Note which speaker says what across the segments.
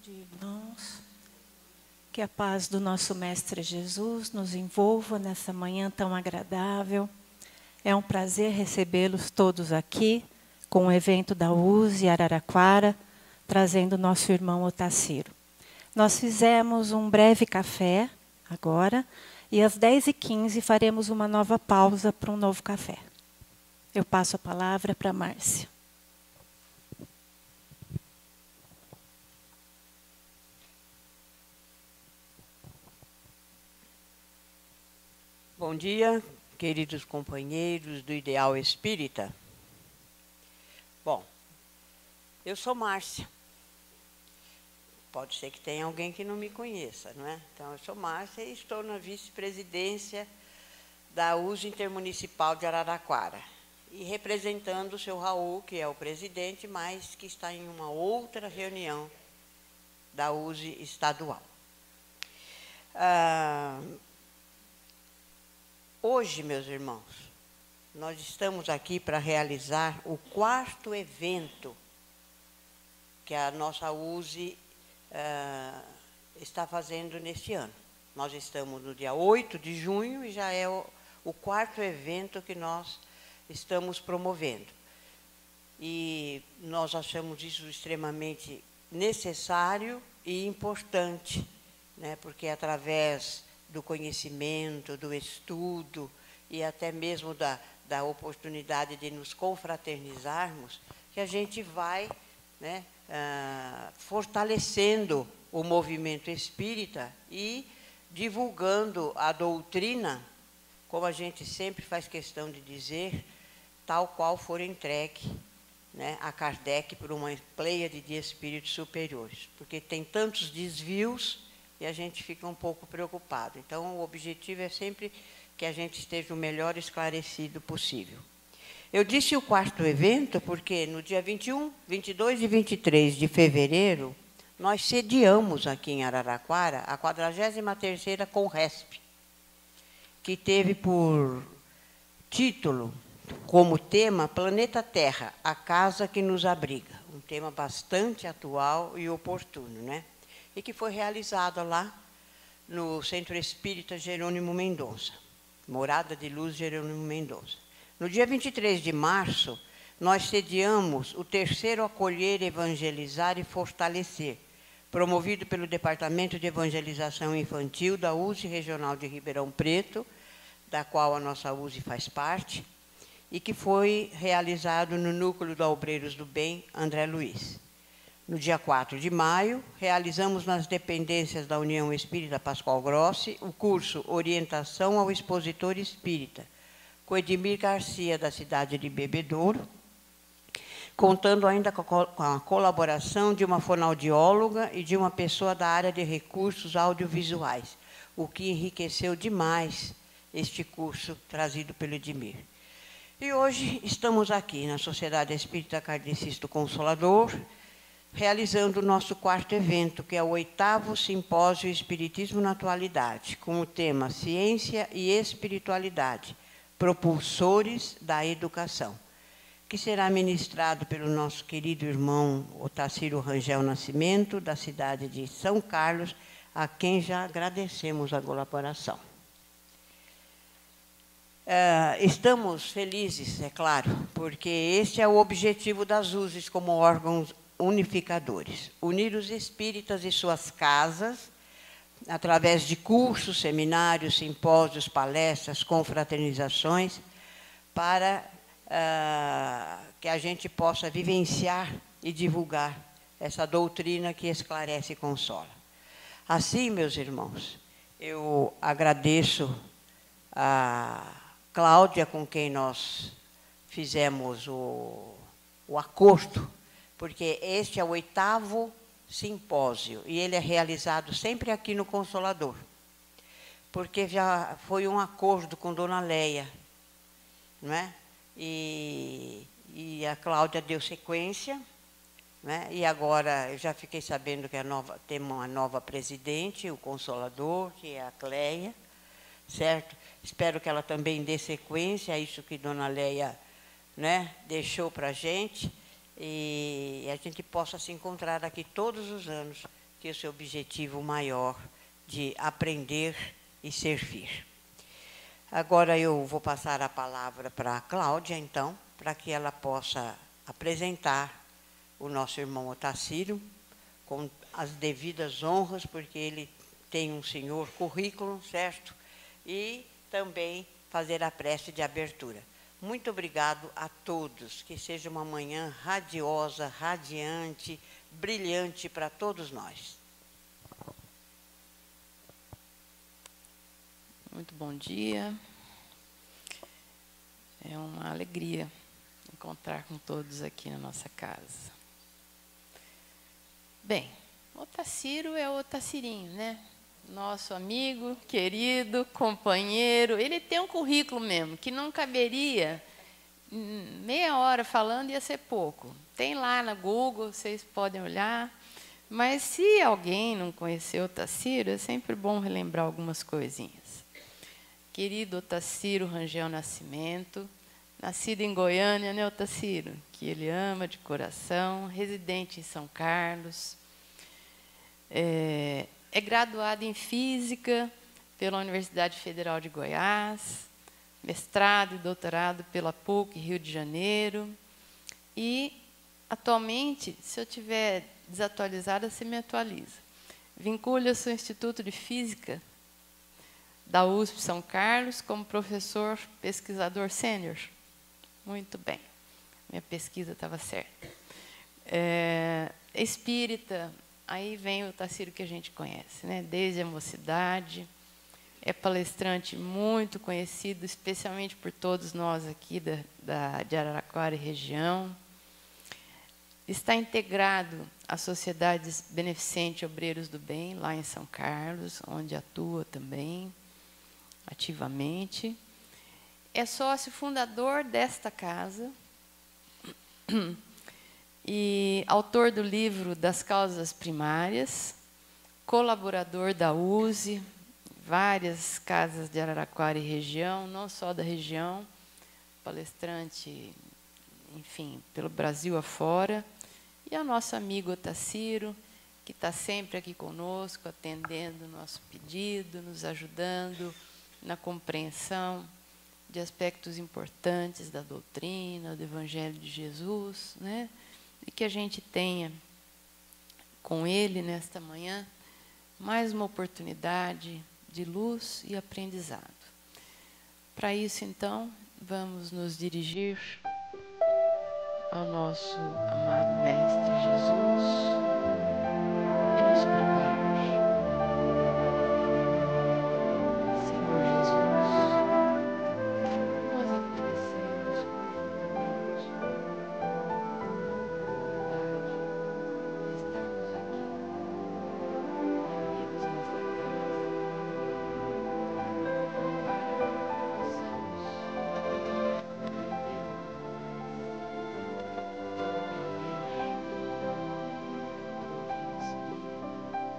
Speaker 1: tarde, irmãos. Que a paz do nosso Mestre Jesus nos envolva nessa manhã tão agradável. É um prazer recebê-los todos aqui, com o evento da USE Araraquara, trazendo nosso irmão Otacílio. Nós fizemos um breve café agora, e às 10h15 faremos uma nova pausa para um novo café. Eu passo a palavra para a Márcia.
Speaker 2: Bom dia, queridos companheiros do Ideal Espírita. Bom, eu sou Márcia. Pode ser que tenha alguém que não me conheça, não é? Então, eu sou Márcia e estou na vice-presidência da USE Intermunicipal de Araraquara. E representando o seu Raul, que é o presidente, mas que está em uma outra reunião da USE estadual. Hoje, meus irmãos, nós estamos aqui para realizar o 4º evento que a nossa USE está fazendo neste ano. Nós estamos no dia 8 de junho e já é o 4º evento que nós estamos promovendo. E nós achamos isso extremamente necessário e importante, né? Porque através do conhecimento, do estudo e até mesmo da oportunidade de nos confraternizarmos, que a gente vai, né, fortalecendo o movimento espírita e divulgando a doutrina, como a gente sempre faz questão de dizer, tal qual for entregue, né, a Kardec por uma pleiade de espíritos superiores, porque tem tantos desvios e a gente fica um pouco preocupado. Então, o objetivo é sempre que a gente esteja o melhor esclarecido possível. Eu disse o 4º evento porque no dia 21, 22 e 23 de fevereiro, nós sediamos aqui em Araraquara a 43ª Conresp, que teve por título, como tema, Planeta Terra, a casa que nos abriga. Um tema bastante atual e oportuno, né? E que foi realizada lá no Centro Espírita Jerônimo Mendonça, Morada de Luz Jerônimo Mendonça. No dia 23 de março, nós sediamos o 3º Acolher, Evangelizar e Fortalecer, promovido pelo Departamento de Evangelização Infantil da USE Regional de Ribeirão Preto, da qual a nossa USE faz parte, e que foi realizado no Núcleo da Obreiros do Bem, André Luiz. No dia 4 de maio, realizamos nas dependências da União Espírita Pascoal Grossi o curso Orientação ao Expositor Espírita, com Edmir Garcia, da cidade de Bebedouro, contando ainda com a colaboração de uma fonoaudióloga e de uma pessoa da área de recursos audiovisuais, o que enriqueceu demais este curso trazido pelo Edmir. E hoje estamos aqui na Sociedade Espírita Kardecista Consolador, realizando o nosso 4º evento, que é o 8º Simpósio Espiritismo na Atualidade, com o tema Ciência e Espiritualidade, propulsores da educação, que será ministrado pelo nosso querido irmão Otacílio Rangel Nascimento, da cidade de São Carlos, a quem já agradecemos a colaboração. Estamos felizes, é claro, porque este é o objetivo das USEs como órgãos unificadores, unir os espíritas e suas casas, através de cursos, seminários, simpósios, palestras, confraternizações, para que a gente possa vivenciar e divulgar essa doutrina que esclarece e consola. Assim, meus irmãos, eu agradeço a Cláudia, com quem nós fizemos o acordo, porque este é o 8º simpósio, e ele é realizado sempre aqui no Consolador, porque já foi um acordo com Dona Leia, não é? E a Cláudia deu sequência, né? E agora eu já fiquei sabendo que temos uma nova presidente, o Consolador, que é a Cleia, certo? Espero que ela também dê sequência a isso que Dona Leia, né, deixou para a gente, e a gente possa se encontrar aqui todos os anos que o seu objetivo maior de aprender e servir. Agora eu vou passar a palavra para a Cláudia, então, para que ela possa apresentar o nosso irmão Otacílio com as devidas honras, porque ele tem um senhor currículo, certo? E também fazer a prece de abertura. Muito obrigado a todos, que seja uma manhã radiosa, radiante, brilhante para todos nós.
Speaker 3: Muito bom dia. É uma alegria encontrar com todos aqui na nossa casa. Bem, o Otacílio é o Otacirinho, né? Nosso amigo, querido, companheiro. Ele tem um currículo mesmo, que não caberia meia hora falando, ia ser pouco. Tem lá na Google, vocês podem olhar. Mas se alguém não conheceu o Otacílio, é sempre bom relembrar algumas coisinhas. Querido Otacílio Rangel Nascimento, nascido em Goiânia, né, Otacílio? Que ele ama de coração, residente em São Carlos. É graduado em Física pela Universidade Federal de Goiás, mestrado e doutorado pela PUC, Rio de Janeiro. E, atualmente, se eu estiver desatualizada, você me atualiza. Vincula-se ao Instituto de Física da USP São Carlos como professor pesquisador sênior. Muito bem, minha pesquisa estava certa. Espírita, aí vem o Otacílio que a gente conhece, né? Desde a mocidade. É palestrante muito conhecido, especialmente por todos nós aqui de Araraquara e região. Está integrado à Sociedade Beneficente Obreiros do Bem, lá em São Carlos, onde atua também ativamente. É sócio fundador desta casa e autor do livro Das Causas Primárias, colaborador da USE, várias casas de Araraquara e região, não só da região, palestrante, enfim, pelo Brasil afora. E é o nosso amigo Otacílio, que está sempre aqui conosco, atendendo o nosso pedido, nos ajudando na compreensão de aspectos importantes da doutrina, do Evangelho de Jesus, né? E que a gente tenha com ele, nesta manhã, mais uma oportunidade de luz e aprendizado. Para isso, então, vamos nos dirigir ao nosso amado Mestre Jesus e nos preparar. Senhor Jesus, nós agradecemos profundamente a estarmos aqui, reunidos nesta casa, para que possamos aprender a doutrina espírita,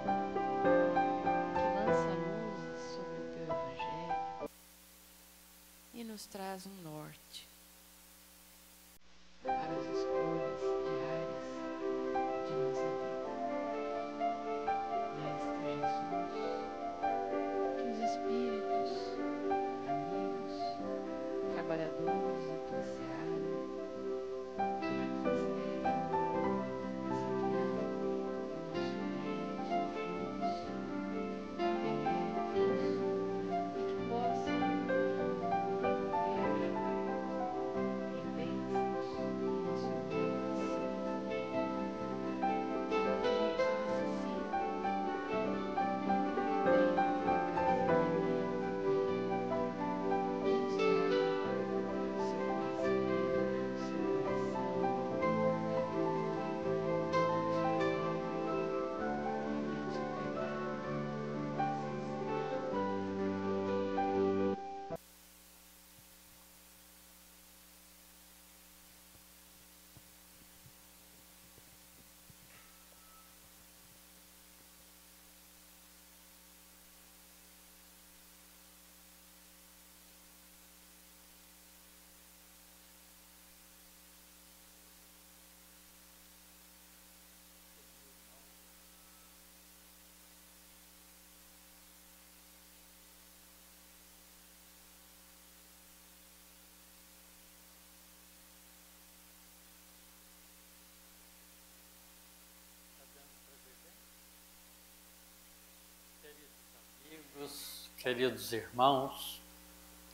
Speaker 4: queridos irmãos,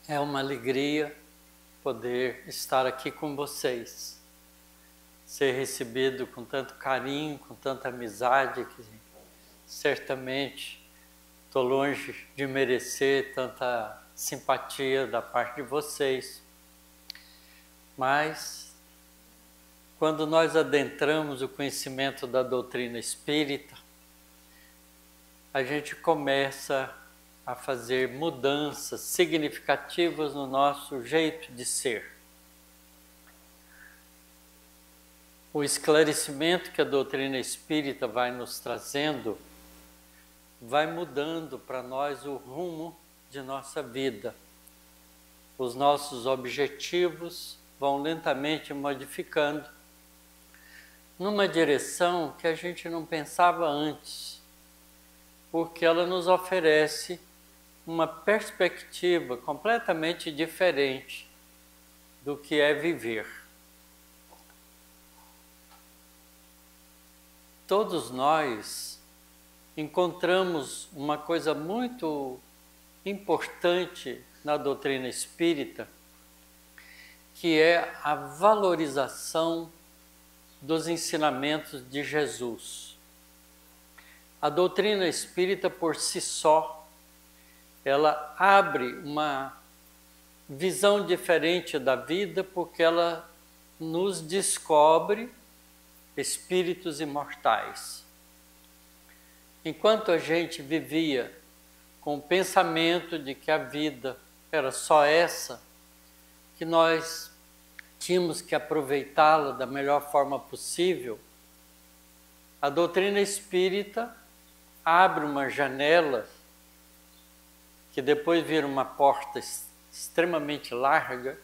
Speaker 4: é uma alegria poder estar aqui com vocês, ser recebido com tanto carinho, com tanta amizade, que certamente estou longe de merecer tanta simpatia da parte de vocês. Mas, quando nós adentramos o conhecimento da doutrina espírita, a gente começa a fazer mudanças significativas no nosso jeito de ser. O esclarecimento que a doutrina espírita vai nos trazendo vai mudando para nós o rumo de nossa vida. Os nossos objetivos vão lentamente modificando numa direção que a gente não pensava antes, porque ela nos oferece uma perspectiva completamente diferente do que é viver. Todos nós encontramos uma coisa muito importante na doutrina espírita, que é a valorização dos ensinamentos de Jesus. A doutrina espírita por si só, ela abre uma visão diferente da vida, porque ela nos descobre espíritos imortais. Enquanto a gente vivia com o pensamento de que a vida era só essa, que nós tínhamos que aproveitá-la da melhor forma possível, a doutrina espírita abre uma janela que depois vira uma porta extremamente larga,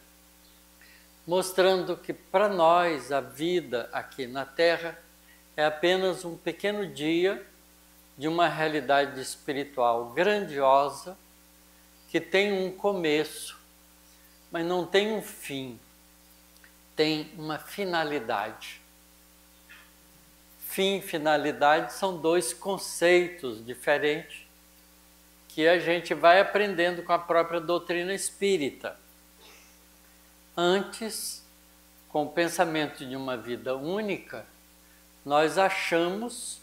Speaker 4: mostrando que para nós a vida aqui na Terra é apenas um pequeno dia de uma realidade espiritual grandiosa que tem um começo, mas não tem um fim, tem uma finalidade. Fim e finalidade são dois conceitos diferentes que a gente vai aprendendo com a própria doutrina espírita. Antes, com o pensamento de uma vida única, nós achamos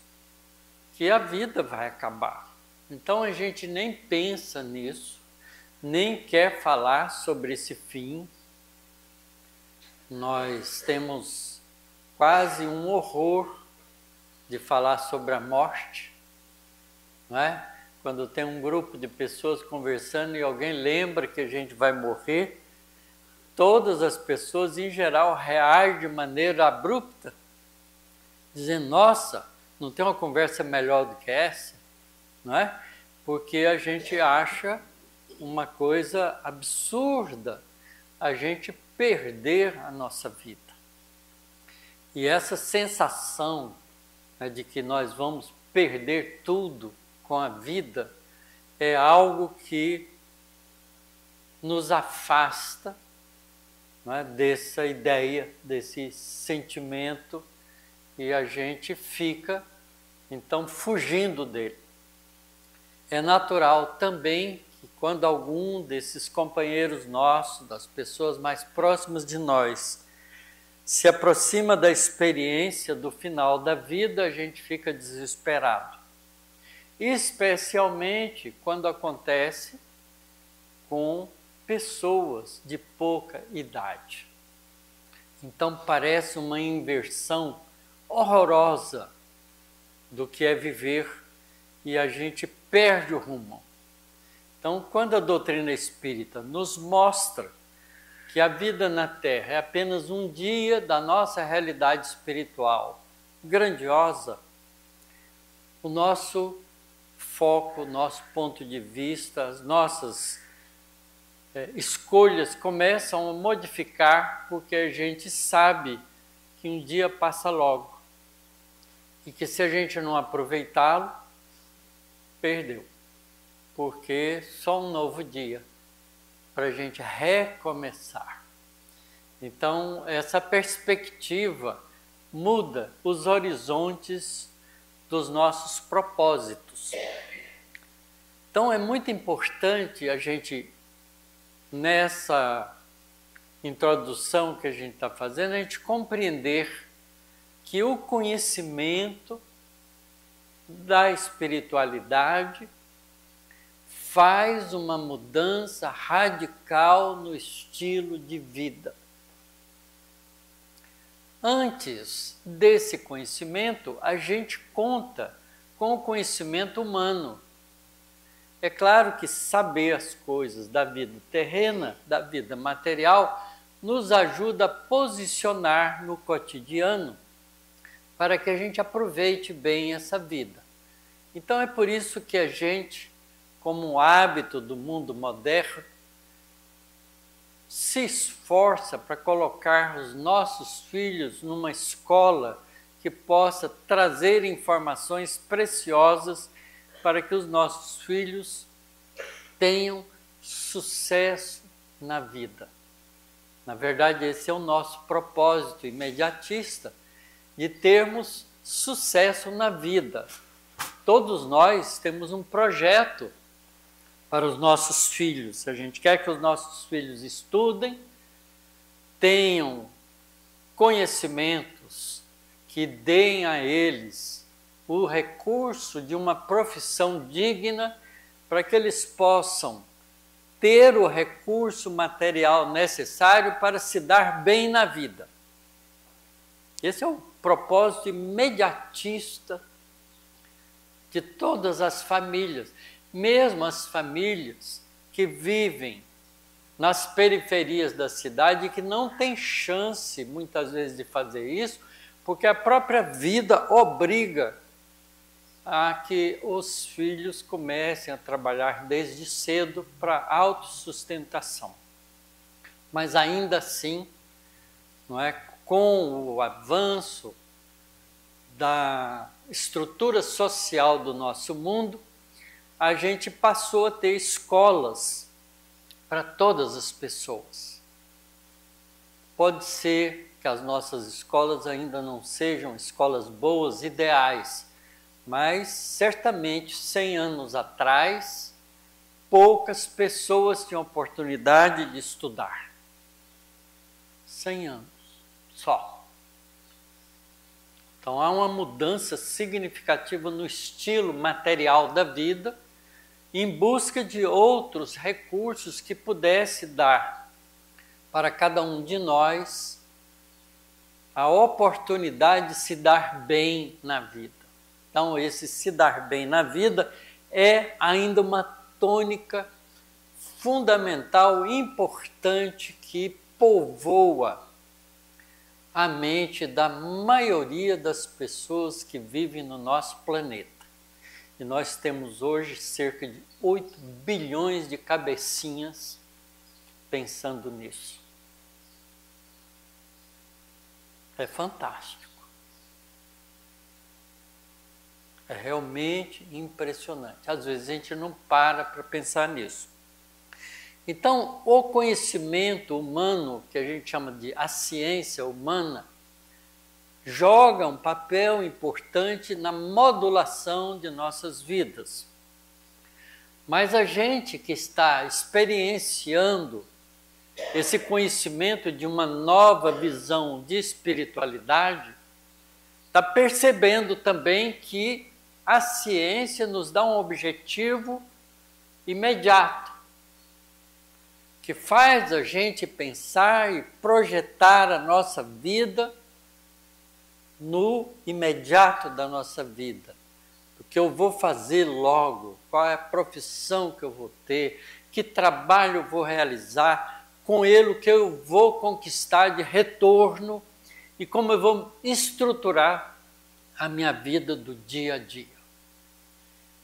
Speaker 4: que a vida vai acabar. Então a gente nem pensa nisso, nem quer falar sobre esse fim. Nós temos quase um horror de falar sobre a morte, não é? Quando tem um grupo de pessoas conversando e alguém lembra que a gente vai morrer, todas as pessoas, em geral, reagem de maneira abrupta, dizendo, nossa, não tem uma conversa melhor do que essa, não é? Porque a gente acha uma coisa absurda a gente perder a nossa vida. E essa sensação, né, de que nós vamos perder tudo com a vida é algo que nos afasta, não é, dessa ideia, desse sentimento, e a gente fica, então, fugindo dele. É natural também que quando algum desses companheiros nossos, das pessoas mais próximas de nós, se aproxima da experiência do final da vida, a gente fica desesperado. Especialmente quando acontece com pessoas de pouca idade. Então parece uma inversão horrorosa do que é viver e a gente perde o rumo. Então, quando a doutrina espírita nos mostra que a vida na Terra é apenas um dia da nossa realidade espiritual grandiosa, o nosso foco, o nosso ponto de vista, as nossas escolhas começam a modificar, porque a gente sabe que um dia passa logo e que se a gente não aproveitá-lo, perdeu, porque só um novo dia para a gente recomeçar. Então, essa perspectiva muda os horizontes dos nossos propósitos. Então é muito importante a gente, nessa introdução que a gente está fazendo, a gente compreender que o conhecimento da espiritualidade faz uma mudança radical no estilo de vida. Antes desse conhecimento, a gente conta com o conhecimento humano. É claro que saber as coisas da vida terrena, da vida material, nos ajuda a posicionar no cotidiano para que a gente aproveite bem essa vida. Então é por isso que a gente, como um hábito do mundo moderno, se esforça para colocar os nossos filhos numa escola que possa trazer informações preciosas para que os nossos filhos tenham sucesso na vida. Na verdade, esse é o nosso propósito imediatista, de termos sucesso na vida. Todos nós temos um projeto para os nossos filhos. A gente quer que os nossos filhos estudem, tenham conhecimentos que deem a eles o recurso de uma profissão digna para que eles possam ter o recurso material necessário para se dar bem na vida. Esse é o propósito imediatista de todas as famílias, mesmo as famílias que vivem nas periferias da cidade e que não têm chance, muitas vezes, de fazer isso, porque a própria vida obriga a que os filhos comecem a trabalhar desde cedo para a autossustentação. Mas ainda assim, não é, com o avanço da estrutura social do nosso mundo, a gente passou a ter escolas para todas as pessoas. Pode ser que as nossas escolas ainda não sejam escolas boas, ideais, mas certamente 100 anos atrás, poucas pessoas tinham oportunidade de estudar. 100 anos só. Então há uma mudança significativa no estilo material da vida, em busca de outros recursos que pudesse dar para cada um de nós a oportunidade de se dar bem na vida. Então, esse se dar bem na vida é ainda uma tônica fundamental, importante, que povoa a mente da maioria das pessoas que vivem no nosso planeta. E nós temos hoje cerca de 8 bilhões de cabecinhas pensando nisso. É fantástico. É realmente impressionante. Às vezes a gente não para pensar nisso. Então, o conhecimento humano, que a gente chama de a ciência humana, joga um papel importante na modulação de nossas vidas. Mas a gente que está experienciando esse conhecimento de uma nova visão de espiritualidade, está percebendo também que a ciência nos dá um objetivo imediato, que faz a gente pensar e projetar a nossa vida no imediato da nossa vida. O que eu vou fazer logo, qual é a profissão que eu vou ter, que trabalho eu vou realizar, com ele o que eu vou conquistar de retorno e como eu vou estruturar a minha vida do dia a dia.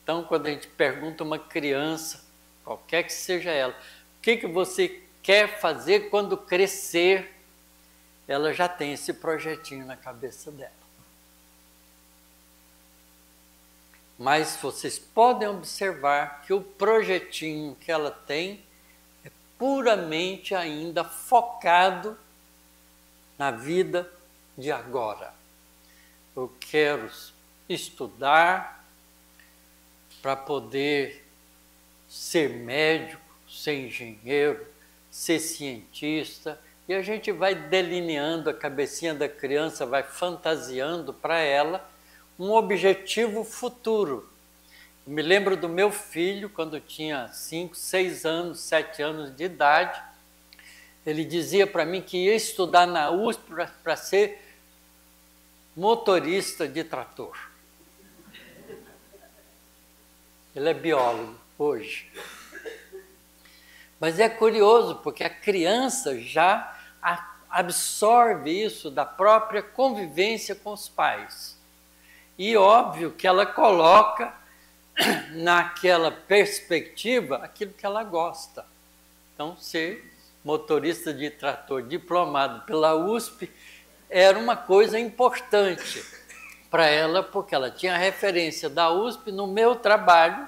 Speaker 4: Então, quando a gente pergunta a uma criança, qualquer que seja ela, o que você quer fazer quando crescer, ela já tem esse projetinho na cabeça dela. Mas vocês podem observar que o projetinho que ela tem é puramente ainda focado na vida de agora. Eu quero estudar para poder ser médico, ser engenheiro, ser cientista, e a gente vai delineando, a cabecinha da criança vai fantasiando para ela um objetivo futuro. Eu me lembro do meu filho, quando tinha 5, 6 anos, 7 anos de idade, ele dizia para mim que ia estudar na USP para ser motorista de trator. Ele é biólogo hoje. Mas é curioso, porque a criança já absorve isso da própria convivência com os pais. E óbvio que ela coloca naquela perspectiva aquilo que ela gosta. Então, ser motorista de trator diplomado pela USP era uma coisa importante para ela, porque ela tinha referência da USP no meu trabalho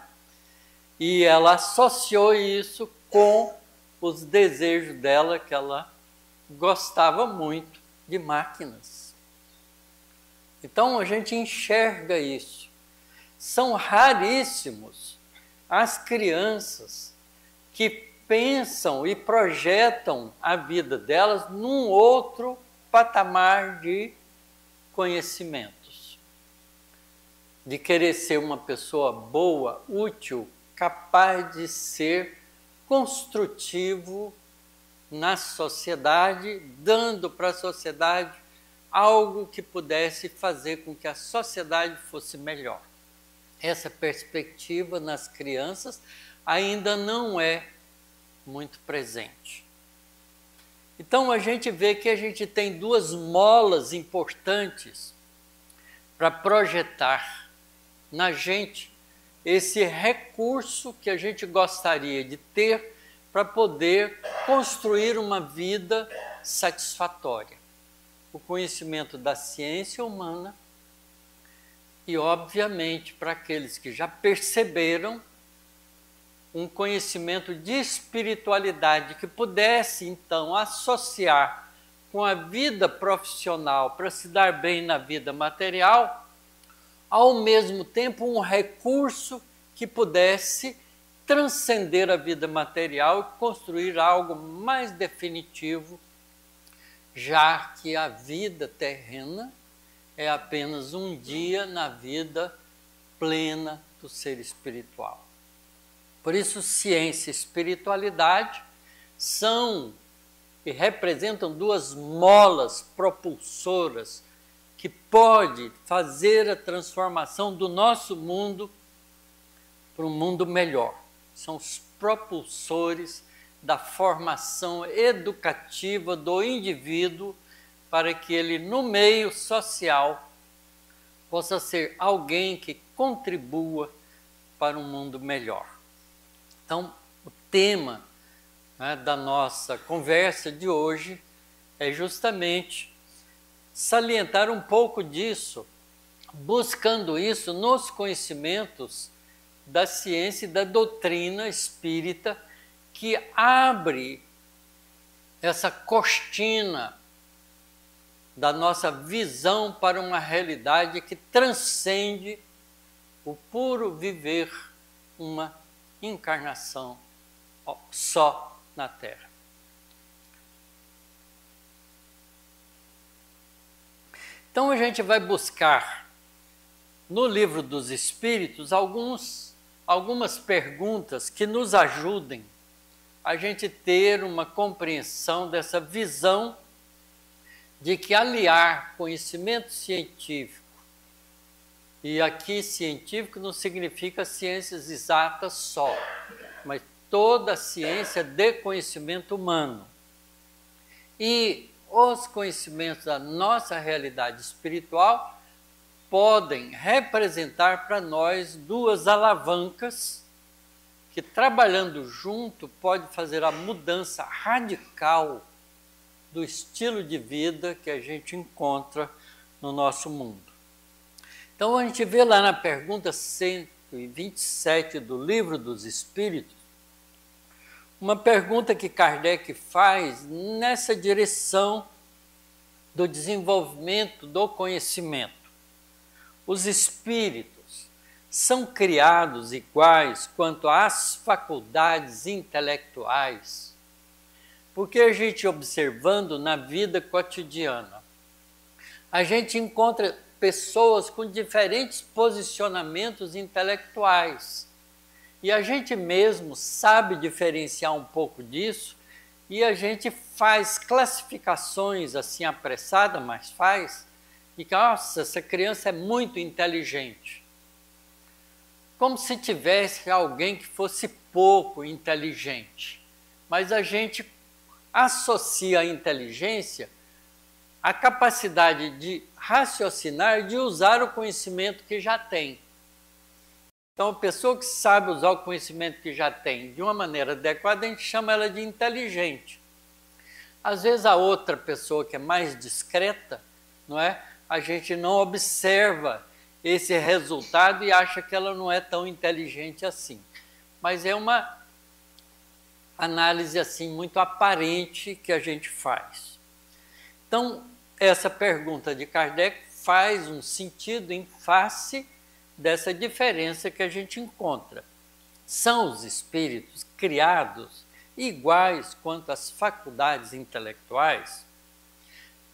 Speaker 4: e ela associou isso com os desejos dela, que ela gostava muito de máquinas. Então a gente enxerga isso. São raríssimos as crianças que pensam e projetam a vida delas num outro patamar de conhecimentos, de querer ser uma pessoa boa, útil, capaz de ser construtivo na sociedade, dando para a sociedade algo que pudesse fazer com que a sociedade fosse melhor. Essa perspectiva nas crianças ainda não é muito presente. Então a gente vê que a gente tem duas molas importantes para projetar na gente esse recurso que a gente gostaria de ter para poder construir uma vida satisfatória. O conhecimento da ciência humana e, obviamente, para aqueles que já perceberam, um conhecimento de espiritualidade que pudesse, então, associar com a vida profissional para se dar bem na vida material, ao mesmo tempo um recurso que pudesse transcender a vida material e construir algo mais definitivo, já que a vida terrena é apenas um dia na vida plena do ser espiritual. Por isso, ciência e espiritualidade são e representam duas molas propulsoras que podem fazer a transformação do nosso mundo para um mundo melhor. São os propulsores da formação educativa do indivíduo para que ele, no meio social, possa ser alguém que contribua para um mundo melhor. Então, o tema, né, da nossa conversa de hoje é justamente salientar um pouco disso, buscando isso nos conhecimentos da ciência e da doutrina espírita, que abre essa cortina da nossa visão para uma realidade que transcende o puro viver uma encarnação só na Terra. Então a gente vai buscar no Livro dos Espíritos algumas perguntas que nos ajudem a gente ter uma compreensão dessa visão de que aliar conhecimento científico, e aqui científico não significa ciências exatas só, mas toda a ciência de conhecimento humano, e os conhecimentos da nossa realidade espiritual podem representar para nós duas alavancas que, trabalhando junto, pode fazer a mudança radical do estilo de vida que a gente encontra no nosso mundo. Então a gente vê lá na pergunta 127 do Livro dos Espíritos, uma pergunta que Kardec faz nessa direção do desenvolvimento do conhecimento. Os espíritos são criados iguais quanto às faculdades intelectuais? Porque a gente observando na vida cotidiana, a gente encontra pessoas com diferentes posicionamentos intelectuais. E a gente mesmo sabe diferenciar um pouco disso, e a gente faz classificações assim apressadas, mas faz, e que, nossa, essa criança é muito inteligente. Como se tivesse alguém que fosse pouco inteligente. Mas a gente associa a inteligência à capacidade de raciocinar, de usar o conhecimento que já tem. Então, a pessoa que sabe usar o conhecimento que já tem de uma maneira adequada, a gente chama ela de inteligente. Às vezes, a outra pessoa que é mais discreta, não é? A gente não observa esse resultado e acha que ela não é tão inteligente assim. Mas é uma análise assim muito aparente que a gente faz. Então, essa pergunta de Kardec faz um sentido em face dessa diferença que a gente encontra. São os espíritos criados iguais quanto às faculdades intelectuais?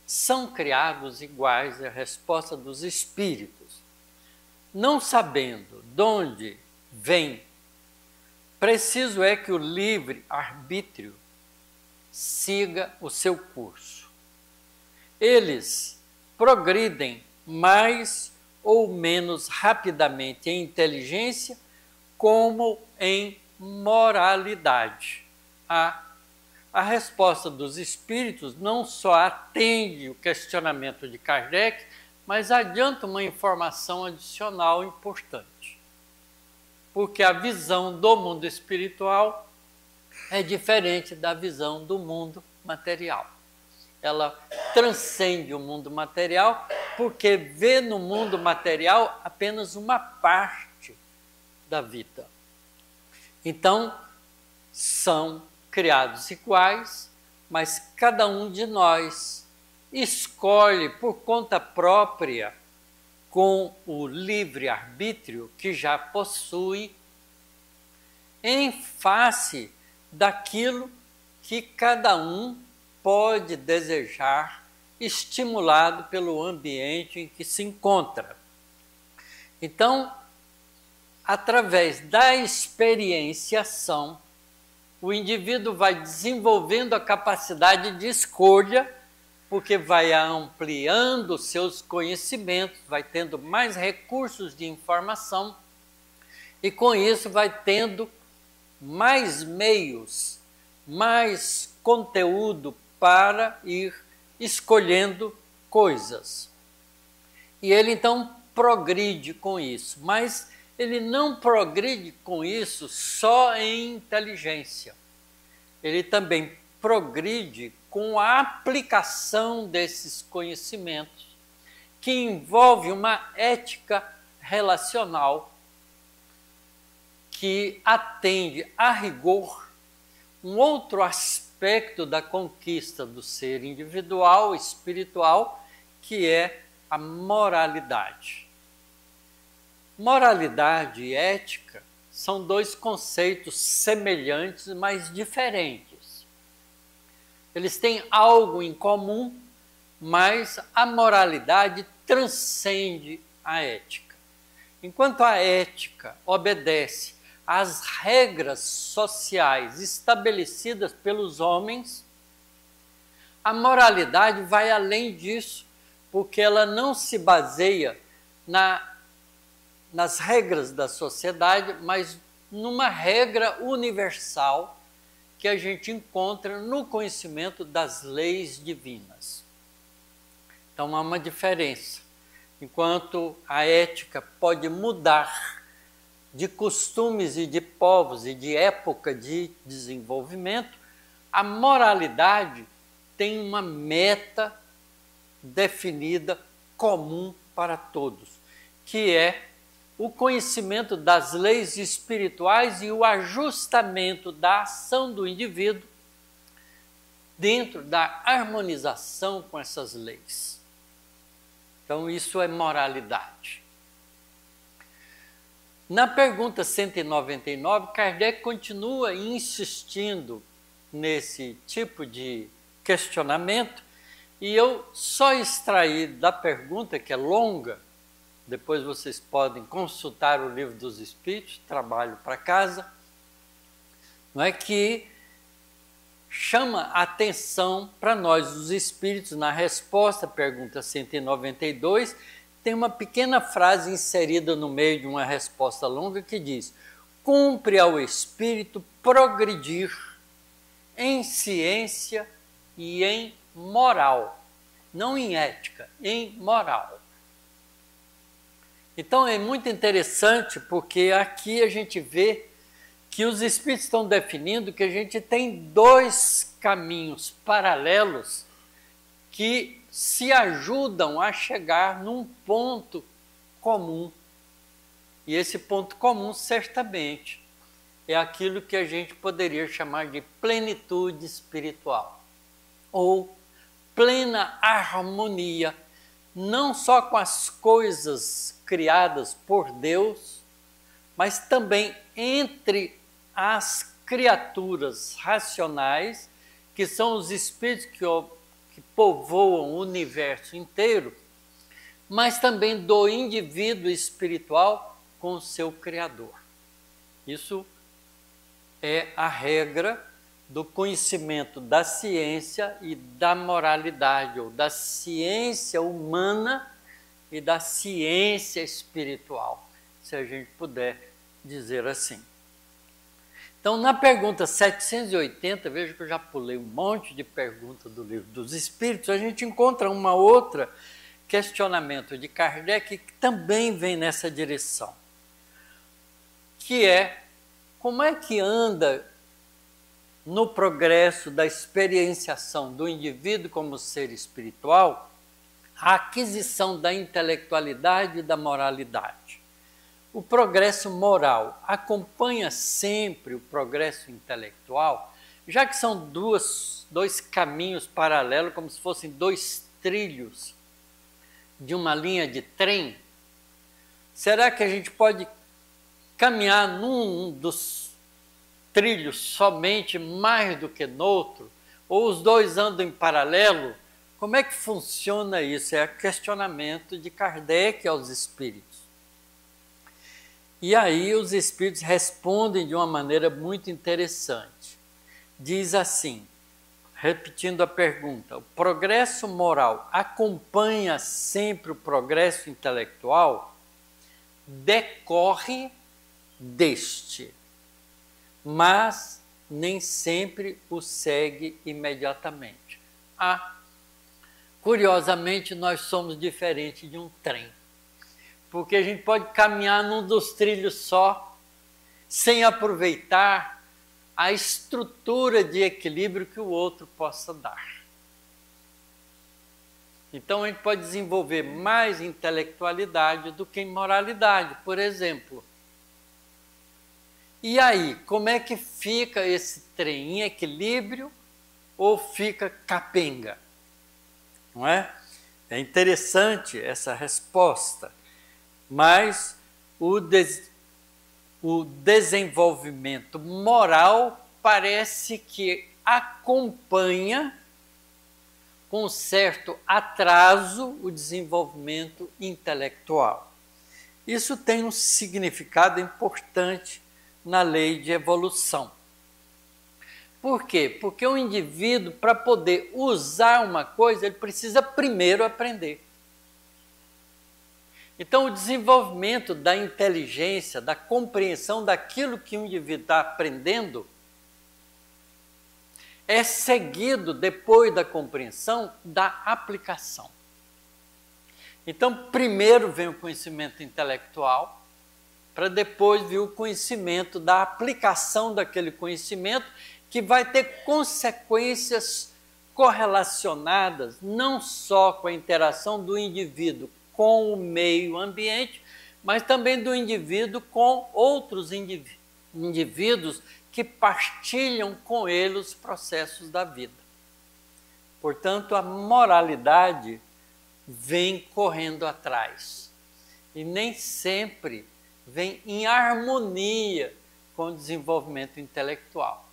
Speaker 4: São criados iguais, é a resposta dos espíritos. Não sabendo de onde vem, preciso é que o livre-arbítrio siga o seu curso. Eles progridem mais ou menos rapidamente em inteligência, como em moralidade. A resposta dos espíritos não só atende o questionamento de Kardec, mas adianta uma informação adicional importante. Porque a visão do mundo espiritual é diferente da visão do mundo material. Ela transcende o mundo material, porque vê no mundo material apenas uma parte da vida. Então, são criados iguais, mas cada um de nós escolhe por conta própria, com o livre-arbítrio que já possui, em face daquilo que cada um pode desejar, estimulado pelo ambiente em que se encontra. Então, através da experienciação, o indivíduo vai desenvolvendo a capacidade de escolha, porque vai ampliando seus conhecimentos, vai tendo mais recursos de informação e com isso vai tendo mais meios, mais conteúdo para ir escolhendo coisas. E ele então progride com isso, mas ele não progride com isso só em inteligência. Ele também progride com a aplicação desses conhecimentos, que envolve uma ética relacional que atende a rigor um outro aspecto da conquista do ser individual, espiritual, que é a moralidade. Moralidade e ética são dois conceitos semelhantes, mas diferentes. Eles têm algo em comum, mas a moralidade transcende a ética. Enquanto a ética obedece às regras sociais estabelecidas pelos homens, a moralidade vai além disso, porque ela não se baseia nas regras da sociedade, mas numa regra universal que a gente encontra no conhecimento das leis divinas. Então há uma diferença. Enquanto a ética pode mudar de costumes e de povos e de época de desenvolvimento, a moralidade tem uma meta definida comum para todos, que é o conhecimento das leis espirituais e o ajustamento da ação do indivíduo dentro da harmonização com essas leis. Então, isso é moralidade. Na pergunta 199, Kardec continua insistindo nesse tipo de questionamento, e eu só extraí da pergunta, que é longa, depois vocês podem consultar o Livro dos Espíritos, trabalho para casa, não é, que chama a atenção para nós, os espíritos, na resposta à pergunta 192, tem uma pequena frase inserida no meio de uma resposta longa que diz: cumpre ao espírito progredir em ciência e em moral, não em ética, em moral. Então é muito interessante, porque aqui a gente vê que os espíritos estão definindo que a gente tem dois caminhos paralelos que se ajudam a chegar num ponto comum. E esse ponto comum, certamente, é aquilo que a gente poderia chamar de plenitude espiritual, ou plena harmonia, não só com as coisas criadas por Deus, mas também entre as criaturas racionais, que são os espíritos que povoam o universo inteiro, mas também do indivíduo espiritual com o seu Criador. Isso é a regra do conhecimento da ciência e da moralidade, ou da ciência humana e da ciência espiritual, se a gente puder dizer assim. Então, na pergunta 780, veja que eu já pulei um monte de perguntas do Livro dos Espíritos, a gente encontra uma outra questionamento de Kardec que também vem nessa direção, que é: como é que anda no progresso da experienciação do indivíduo como ser espiritual a aquisição da intelectualidade e da moralidade? O progresso moral acompanha sempre o progresso intelectual, já que são dois caminhos paralelos, como se fossem dois trilhos de uma linha de trem? Será que a gente pode caminhar num dos trilhos somente mais do que no outro? Ou os dois andam em paralelo? Como é que funciona isso? É o questionamento de Kardec aos espíritos. E aí os espíritos respondem de uma maneira muito interessante. Diz assim, repetindo a pergunta: o progresso moral acompanha sempre o progresso intelectual? Decorre deste, mas nem sempre o segue imediatamente. Curiosamente, nós somos diferentes de um trem, porque a gente pode caminhar num dos trilhos só, sem aproveitar a estrutura de equilíbrio que o outro possa dar. Então a gente pode desenvolver mais intelectualidade do que moralidade, por exemplo. E aí, como é que fica esse trem? Em equilíbrio ou fica capenga? Não é? É interessante essa resposta, mas o desenvolvimento moral parece que acompanha com certo atraso o desenvolvimento intelectual. Isso tem um significado importante na lei de evolução. Por quê? Porque o indivíduo, para poder usar uma coisa, ele precisa primeiro aprender. Então, o desenvolvimento da inteligência, da compreensão daquilo que o indivíduo está aprendendo, é seguido, depois da compreensão, da aplicação. Então, primeiro vem o conhecimento intelectual, para depois vir o conhecimento da aplicação daquele conhecimento, que vai ter consequências correlacionadas não só com a interação do indivíduo com o meio ambiente, mas também do indivíduo com outros indivíduos que partilham com ele os processos da vida. Portanto, a moralidade vem correndo atrás. E nem sempre vem em harmonia com o desenvolvimento intelectual.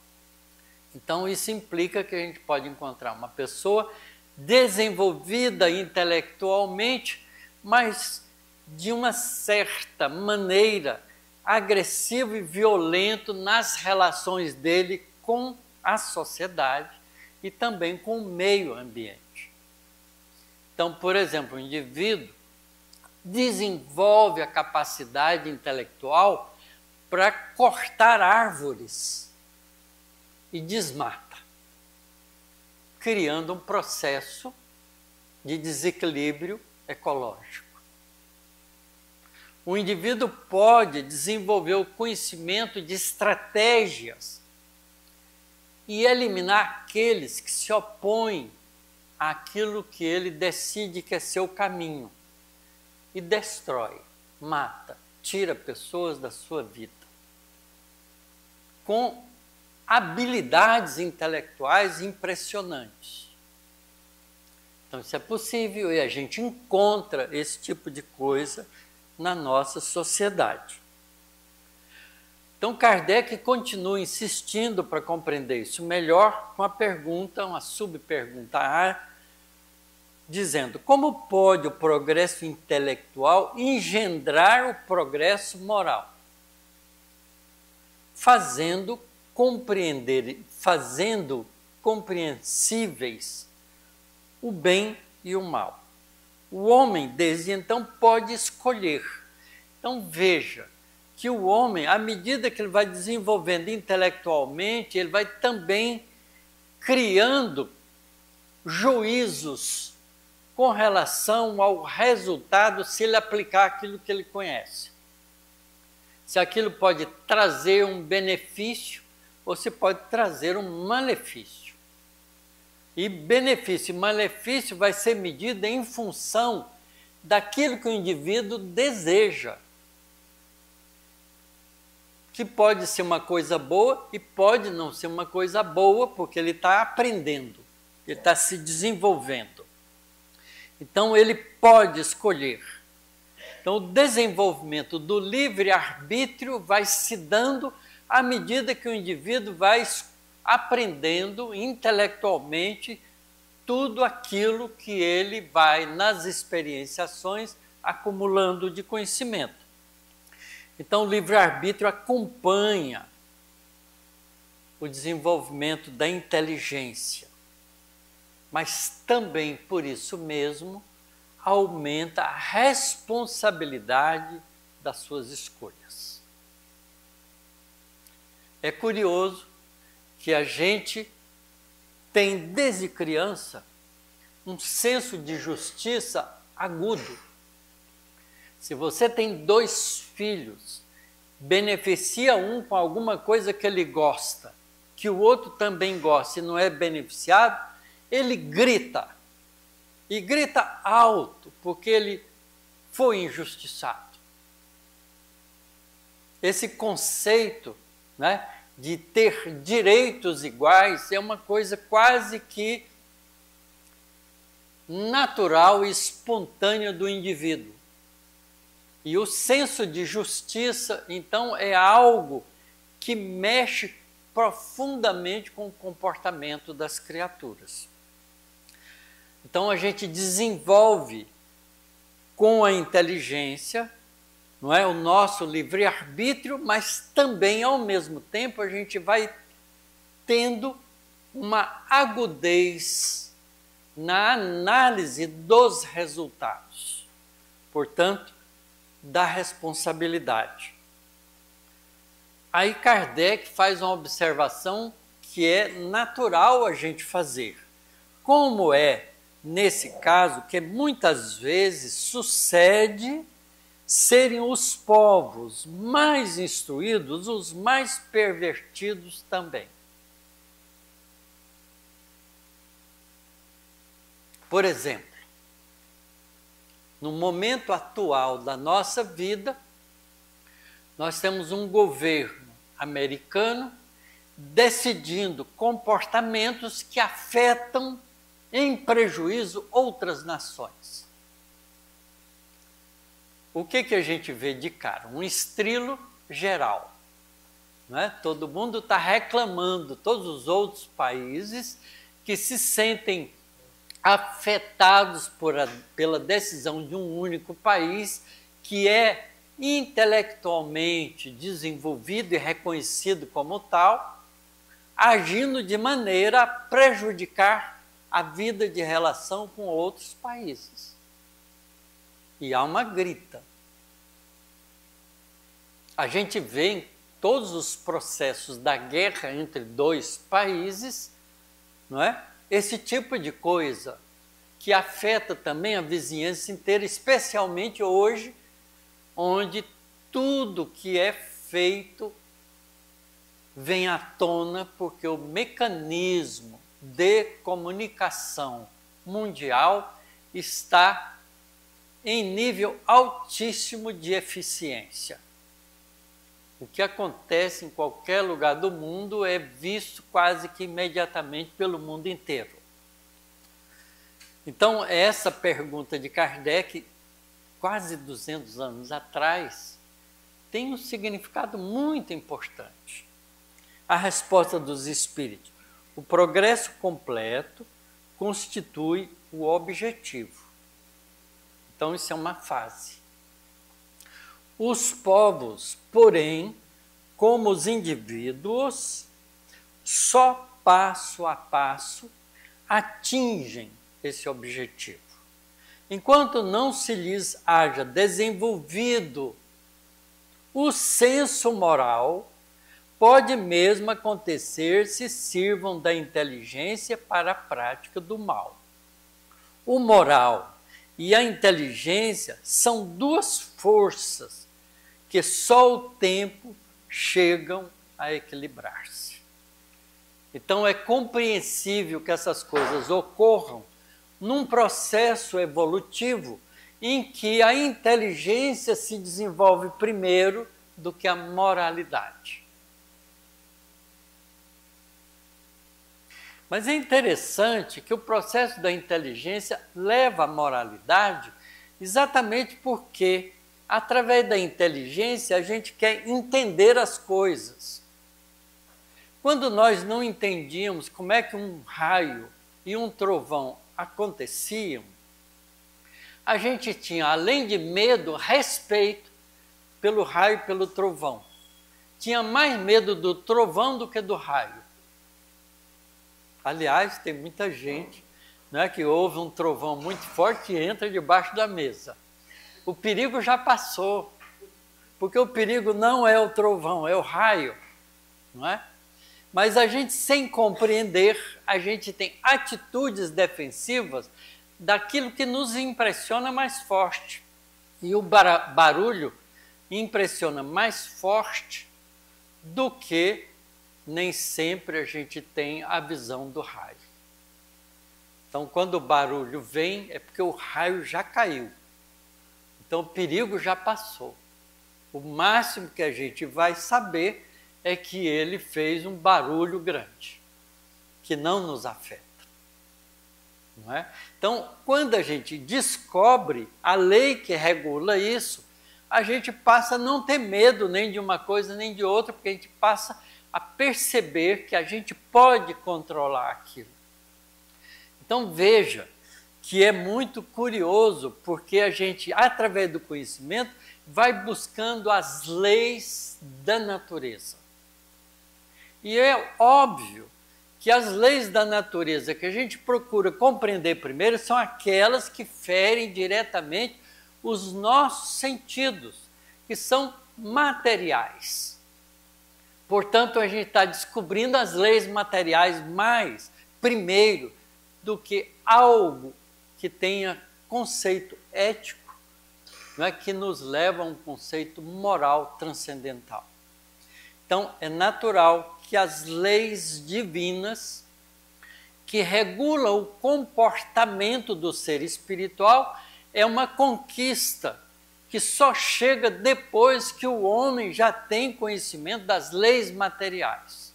Speaker 4: Então, isso implica que a gente pode encontrar uma pessoa desenvolvida intelectualmente, mas de uma certa maneira agressivo e violento nas relações dele com a sociedade e também com o meio ambiente. Então, por exemplo, o indivíduo desenvolve a capacidade intelectual para cortar árvores e desmata, criando um processo de desequilíbrio ecológico. O indivíduo pode desenvolver o conhecimento de estratégias e eliminar aqueles que se opõem àquilo que ele decide que é seu caminho e destrói, mata, tira pessoas da sua vida. Com habilidades intelectuais impressionantes. Então, isso é possível e a gente encontra esse tipo de coisa na nossa sociedade. Então, Kardec continua insistindo para compreender isso melhor com a pergunta, uma subpergunta A, dizendo: como pode o progresso intelectual engendrar o progresso moral? Fazendo compreensíveis o bem e o mal. O homem, desde então, pode escolher. Então, veja que o homem, à medida que ele vai desenvolvendo intelectualmente, ele vai também criando juízos com relação ao resultado se ele aplicar aquilo que ele conhece. Se aquilo pode trazer um benefício ou se pode trazer um malefício. E benefício e malefício vai ser medido em função daquilo que o indivíduo deseja. Que pode ser uma coisa boa e pode não ser uma coisa boa, porque ele está aprendendo, ele está se desenvolvendo. Então, ele pode escolher. Então, o desenvolvimento do livre-arbítrio vai se dando à medida que o indivíduo vai aprendendo intelectualmente tudo aquilo que ele vai, nas experienciações, acumulando de conhecimento. Então, o livre-arbítrio acompanha o desenvolvimento da inteligência, mas também, por isso mesmo, aumenta a responsabilidade das suas escolhas. É curioso que a gente tem, desde criança, um senso de justiça agudo. Se você tem 2 filhos, beneficia um com alguma coisa que ele gosta, que o outro também gosta e não é beneficiado, ele grita. E grita alto, porque ele foi injustiçado. Esse conceito, né, de ter direitos iguais é uma coisa quase que natural e espontânea do indivíduo. E o senso de justiça, então, é algo que mexe profundamente com o comportamento das criaturas. Então, a gente desenvolve com a inteligência, não é, o nosso livre-arbítrio, mas também, ao mesmo tempo, a gente vai tendo uma agudez na análise dos resultados. Portanto, da responsabilidade. Aí Kardec faz uma observação que é natural a gente fazer. Como é, nesse caso, que muitas vezes sucede serem os povos mais instruídos, os mais pervertidos também. Por exemplo, no momento atual da nossa vida, nós temos um governo americano decidindo comportamentos que afetam em prejuízo outras nações. o que a gente vê de cara? Um estrilo geral. Não é? Todo mundo está reclamando, todos os outros países que se sentem afetados pela decisão de um único país que é intelectualmente desenvolvido e reconhecido como tal, agindo de maneira a prejudicar a vida de relação com outros países. E há uma grita. A gente vê em todos os processos da guerra entre dois países, não é? Esse tipo de coisa que afeta também a vizinhança inteira, especialmente hoje, onde tudo que é feito vem à tona porque o mecanismo de comunicação mundial está em nível altíssimo de eficiência. O que acontece em qualquer lugar do mundo é visto quase que imediatamente pelo mundo inteiro. Então, essa pergunta de Kardec, quase 200 anos atrás, tem um significado muito importante. A resposta dos espíritos: o progresso completo constitui o objetivo. Então, isso é uma fase. Os povos, porém, como os indivíduos, só passo a passo atingem esse objetivo. Enquanto não se lhes haja desenvolvido o senso moral, pode mesmo acontecer se sirvam da inteligência para a prática do mal. O moral e a inteligência são duas forças que só o tempo chegam a equilibrar-se. Então é compreensível que essas coisas ocorram num processo evolutivo em que a inteligência se desenvolve primeiro do que a moralidade. Mas é interessante que o processo da inteligência leva à moralidade exatamente porque, através da inteligência, a gente quer entender as coisas. Quando nós não entendíamos como é que um raio e um trovão aconteciam, a gente tinha, além de medo, respeito pelo raio e pelo trovão. Tinha mais medo do trovão do que do raio. Aliás, tem muita gente, não é, que ouve um trovão muito forte e entra debaixo da mesa. O perigo já passou, porque o perigo não é o trovão, é o raio, não é? Mas a gente, sem compreender, a gente tem atitudes defensivas daquilo que nos impressiona mais forte. E o barulho impressiona mais forte do que nem sempre a gente tem a visão do raio. Então, quando o barulho vem, é porque o raio já caiu. Então, o perigo já passou. O máximo que a gente vai saber é que ele fez um barulho grande, que não nos afeta. Não é? Então, quando a gente descobre a lei que regula isso, a gente passa a não ter medo nem de uma coisa nem de outra, porque a gente passa a perceber que a gente pode controlar aquilo. Então, veja que é muito curioso, porque a gente, através do conhecimento, vai buscando as leis da natureza. E é óbvio que as leis da natureza que a gente procura compreender primeiro são aquelas que ferem diretamente os nossos sentidos, que são materiais. Portanto, a gente está descobrindo as leis materiais mais primeiro do que algo que tenha conceito ético, não é, que nos leva a um conceito moral transcendental. Então, é natural que as leis divinas que regulam o comportamento do ser espiritual é uma conquista que só chega depois que o homem já tem conhecimento das leis materiais.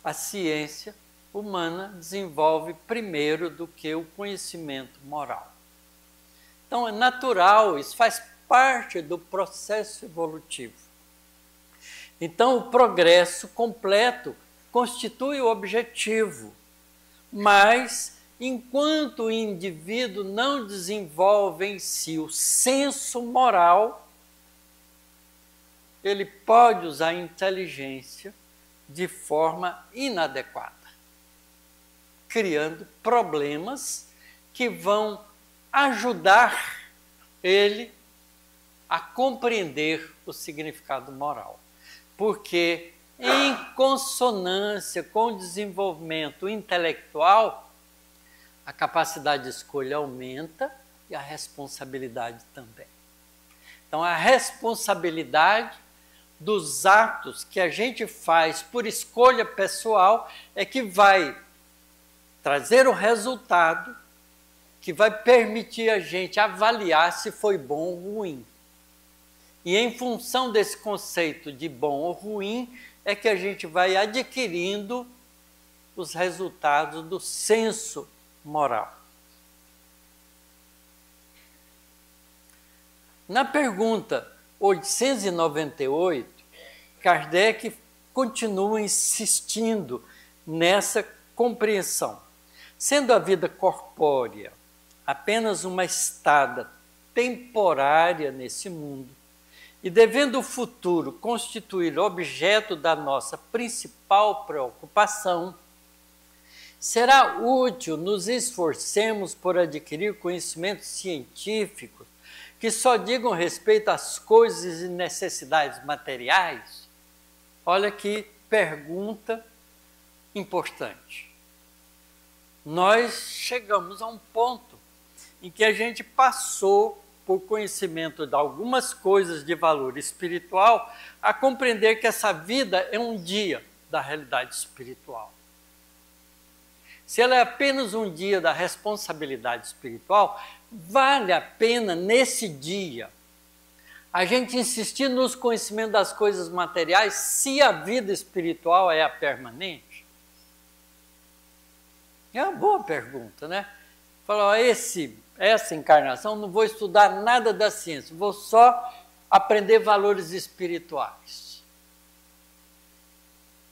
Speaker 4: A ciência humana desenvolve primeiro do que o conhecimento moral. Então é natural, isso faz parte do processo evolutivo. Então o progresso completo constitui o objetivo, mas enquanto o indivíduo não desenvolve em si o senso moral, ele pode usar a inteligência de forma inadequada, criando problemas que vão ajudar ele a compreender o significado moral. Porque, em consonância com o desenvolvimento intelectual, a capacidade de escolha aumenta e a responsabilidade também. Então, a responsabilidade dos atos que a gente faz por escolha pessoal é que vai trazer o resultado que vai permitir a gente avaliar se foi bom ou ruim. E em função desse conceito de bom ou ruim, é que a gente vai adquirindo os resultados do senso moral. Na pergunta 898, Kardec continua insistindo nessa compreensão. Sendo a vida corpórea apenas uma estada temporária nesse mundo, e devendo o futuro constituir objeto da nossa principal preocupação, será útil nos esforcemos por adquirir conhecimentos científicos que só digam respeito às coisas e necessidades materiais? Olha que pergunta importante. Nós chegamos a um ponto em que a gente passou, por conhecimento de algumas coisas de valor espiritual, a compreender que essa vida é um dia da realidade espiritual. Se ela é apenas um dia da responsabilidade espiritual, vale a pena, nesse dia, a gente insistir nos conhecimentos das coisas materiais, se a vida espiritual é a permanente? É uma boa pergunta, né? Falar, essa encarnação não vou estudar nada da ciência, vou só aprender valores espirituais.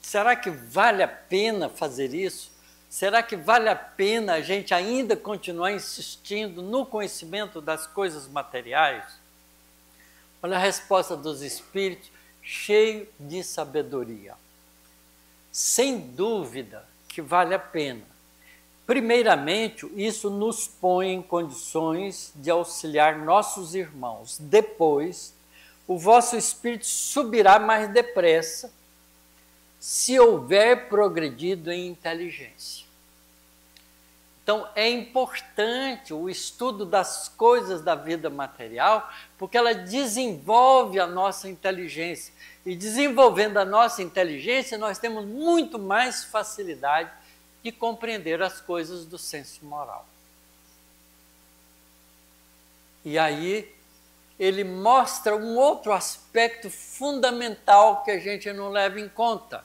Speaker 4: Será que vale a pena fazer isso? Será que vale a pena a gente ainda continuar insistindo no conhecimento das coisas materiais? Olha a resposta dos espíritos, cheio de sabedoria. Sem dúvida que vale a pena. Primeiramente, isso nos põe em condições de auxiliar nossos irmãos. Depois, o vosso espírito subirá mais depressa, se houver progredido em inteligência. Então, é importante o estudo das coisas da vida material, porque ela desenvolve a nossa inteligência. E desenvolvendo a nossa inteligência, nós temos muito mais facilidade de compreender as coisas do senso moral. E aí, ele mostra um outro aspecto fundamental que a gente não leva em conta.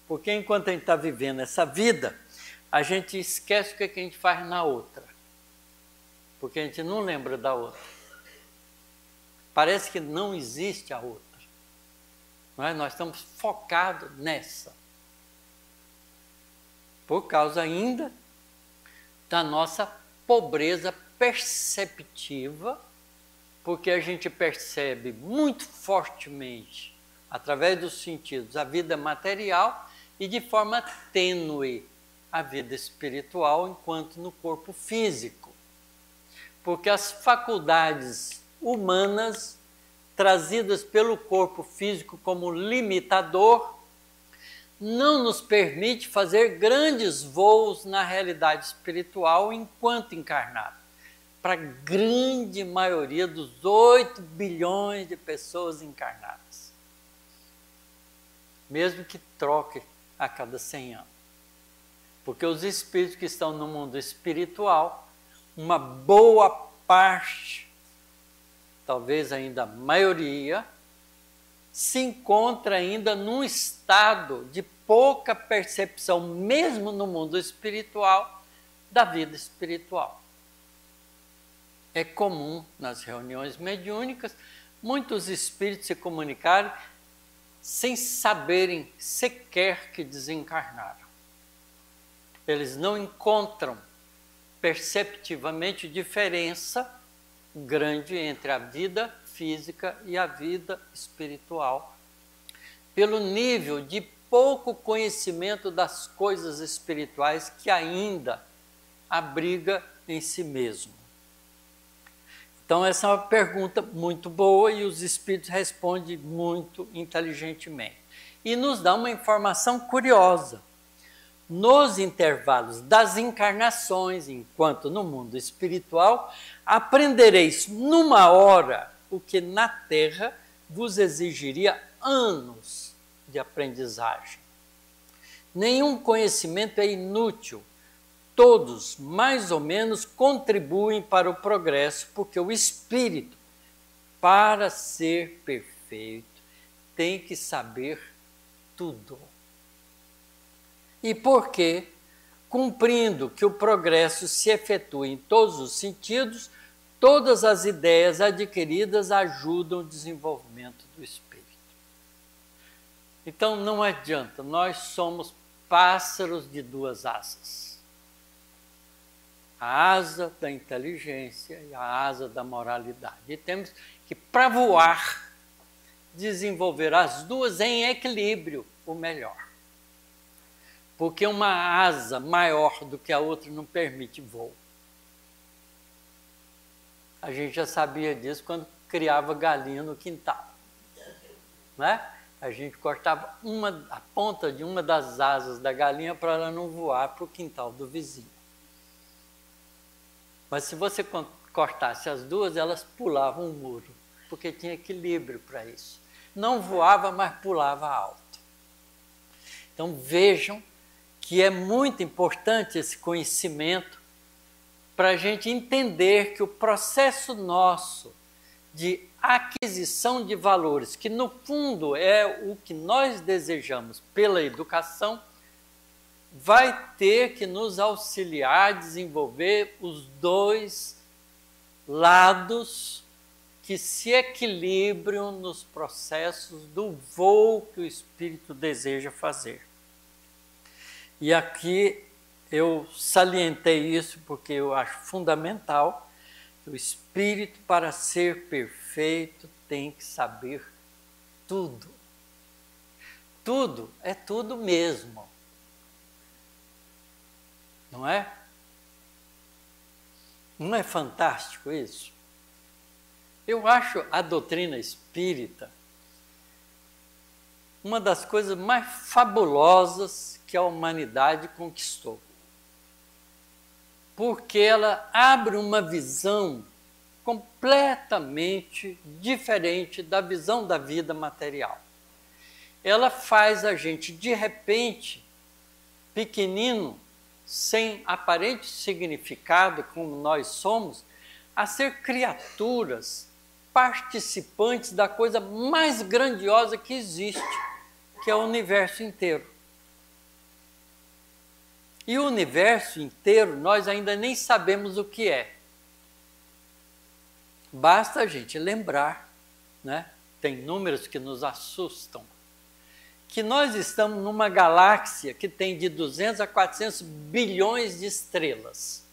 Speaker 4: Porque enquanto a gente está vivendo essa vida, a gente esquece o que a gente faz na outra. Porque a gente não lembra da outra. Parece que não existe a outra. Não é? Nós estamos focados nessa. Por causa ainda da nossa pobreza perceptiva, porque a gente percebe muito fortemente, através dos sentidos, a vida material e de forma tênue a vida espiritual enquanto no corpo físico. Porque as faculdades humanas, trazidas pelo corpo físico como limitador, não nos permite fazer grandes voos na realidade espiritual enquanto encarnado. Para a grande maioria dos 8 bilhões de pessoas encarnadas. Mesmo que troque a cada 100 anos. Porque os espíritos que estão no mundo espiritual, uma boa parte, talvez ainda a maioria, se encontra ainda num estado de pouca percepção, mesmo no mundo espiritual, da vida espiritual. é comum nas reuniões mediúnicas muitos espíritos se comunicarem sem saberem sequer que desencarnaram. Eles não encontram perceptivamente diferença grande entre a vida física e a vida espiritual, pelo nível de pouco conhecimento das coisas espirituais que ainda abriga em si mesmo. Então, essa é uma pergunta muito boa e os espíritos respondem muito inteligentemente. E nos dá uma informação curiosa. Nos intervalos das encarnações, enquanto no mundo espiritual, aprendereis numa hora o que na Terra vos exigiria anos de aprendizagem. Nenhum conhecimento é inútil. Todos, mais ou menos, contribuem para o progresso, porque o espírito, para ser perfeito, tem que saber tudo. E porque, cumprindo que o progresso se efetua em todos os sentidos, todas as ideias adquiridas ajudam o desenvolvimento do espírito. Então não adianta, nós somos pássaros de duas asas. A asa da inteligência e a asa da moralidade. E temos que, para voar, desenvolver as duas em equilíbrio, o melhor. Porque uma asa maior do que a outra não permite voo. A gente já sabia disso quando criava galinha no quintal. Né? A gente cortava a ponta de uma das asas da galinha para ela não voar para o quintal do vizinho. Mas se você cortasse as duas, elas pulavam o muro, porque tinha equilíbrio para isso. Não voava, mas pulava alto. Então vejam que é muito importante esse conhecimento para a gente entender que o processo nosso de aquisição de valores, que no fundo é o que nós desejamos pela educação, vai ter que nos auxiliar a desenvolver os dois lados que se equilibram nos processos do voo que o espírito deseja fazer. E aqui eu salientei isso porque eu acho fundamental que o espírito, para ser perfeito, tem que saber tudo. Tudo é tudo mesmo. Não é? Não é fantástico isso? Eu acho a doutrina espírita uma das coisas mais fabulosas que a humanidade conquistou. Porque ela abre uma visão completamente diferente da visão da vida material. Ela faz a gente, de repente, pequenino, sem aparente significado, como nós somos, a ser criaturas participantes da coisa mais grandiosa que existe, que é o universo inteiro. E o universo inteiro nós ainda nem sabemos o que é. Basta a gente lembrar, né? Tem números que nos assustam, que nós estamos numa galáxia que tem de 200 a 400 bilhões de estrelas.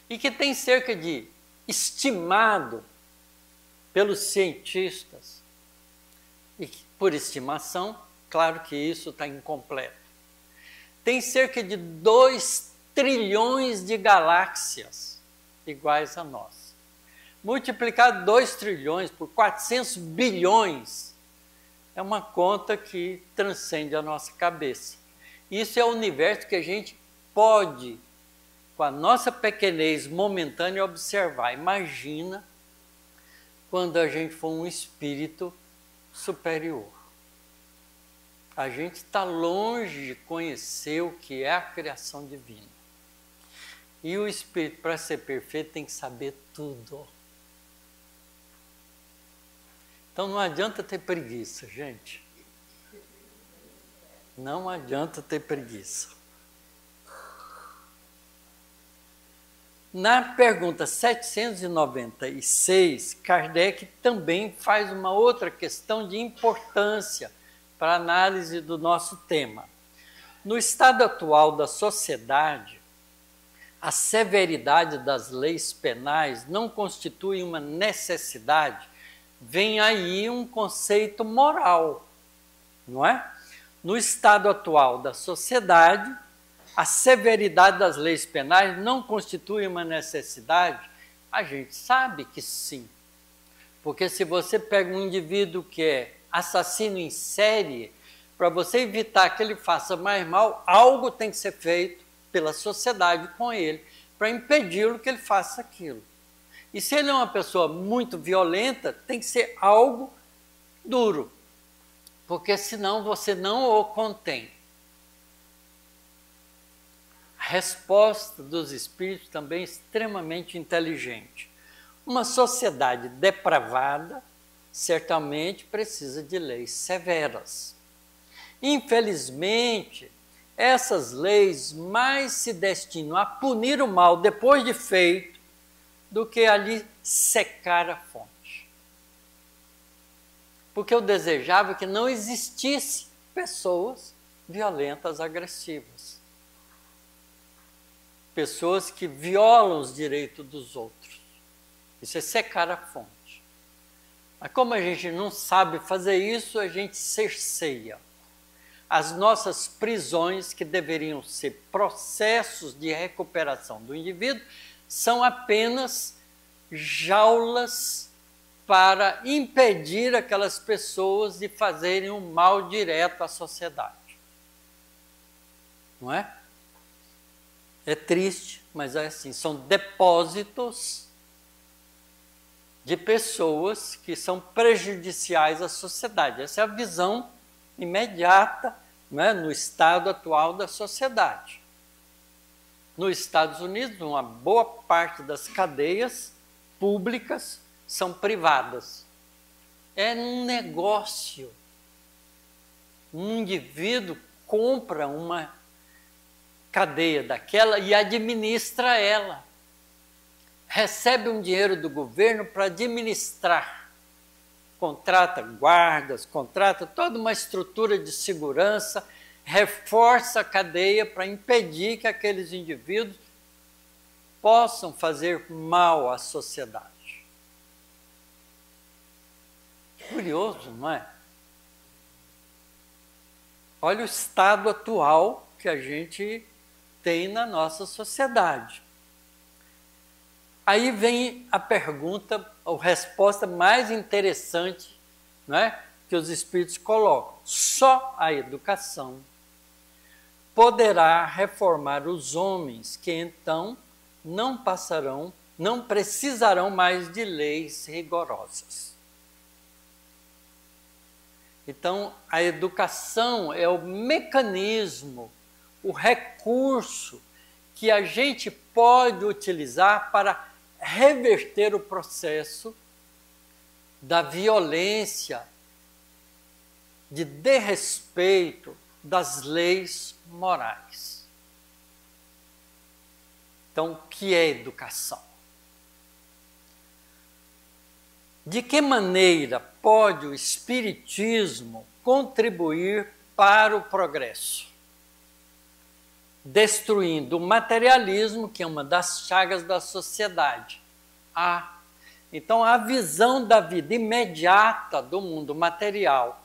Speaker 4: E que tem cerca de, estimado pelos cientistas, e por estimação, claro que isso está incompleto, tem cerca de 2 trilhões de galáxias iguais a nós. Multiplicar 2 trilhões por 400 bilhões é uma conta que transcende a nossa cabeça. Isso é o universo que a gente pode, com a nossa pequenez momentânea, observar. Imagina quando a gente for um espírito superior. A gente está longe de conhecer o que é a criação divina. E o espírito, para ser perfeito, tem que saber tudo. Então não adianta ter preguiça, gente. Não adianta ter preguiça. Na pergunta 796, Kardec também faz uma outra questão de importância para a análise do nosso tema. No estado atual da sociedade, a severidade das leis penais não constitui uma necessidade. Vem aí um conceito moral, não é? No estado atual da sociedade, a severidade das leis penais não constitui uma necessidade? A gente sabe que sim. Porque se você pega um indivíduo que é assassino em série, para você evitar que ele faça mais mal, algo tem que ser feito pela sociedade com ele, para impedi-lo que ele faça aquilo. E se ele é uma pessoa muito violenta, tem que ser algo duro, porque senão você não o contém. A resposta dos espíritos também é extremamente inteligente. Uma sociedade depravada certamente precisa de leis severas. Infelizmente, essas leis mais se destinam a punir o mal depois de feito do que ali secar a fonte. Porque eu desejava que não existisse pessoas violentas, agressivas. Pessoas que violam os direitos dos outros. Isso é secar a fonte. Mas como a gente não sabe fazer isso, a gente cerceia. As nossas prisões, que deveriam ser processos de recuperação do indivíduo, são apenas jaulas para impedir aquelas pessoas de fazerem um mal direto à sociedade. Não é? É triste, mas é assim, são depósitos de pessoas que são prejudiciais à sociedade. Essa é a visão imediata, né, no estado atual da sociedade. Nos Estados Unidos, uma boa parte das cadeias públicas são privadas. É um negócio. Um indivíduo compra uma cadeia daquela e administra ela. Recebe um dinheiro do governo para administrar. Contrata guardas, contrata toda uma estrutura de segurança, reforça a cadeia para impedir que aqueles indivíduos possam fazer mal à sociedade. Curioso, não é? Olha o estado atual que a gente tem na nossa sociedade. Aí vem a pergunta, a resposta mais interessante, né, que os espíritos colocam. Só a educação poderá reformar os homens, que então não precisarão mais de leis rigorosas. Então, a educação é o mecanismo, o recurso que a gente pode utilizar para reverter o processo da violência, de desrespeito das leis morais. Então, o que é educação? De que maneira pode o Espiritismo contribuir para o progresso? Destruindo o materialismo, que é uma das chagas da sociedade. Então, a visão da vida imediata do mundo material,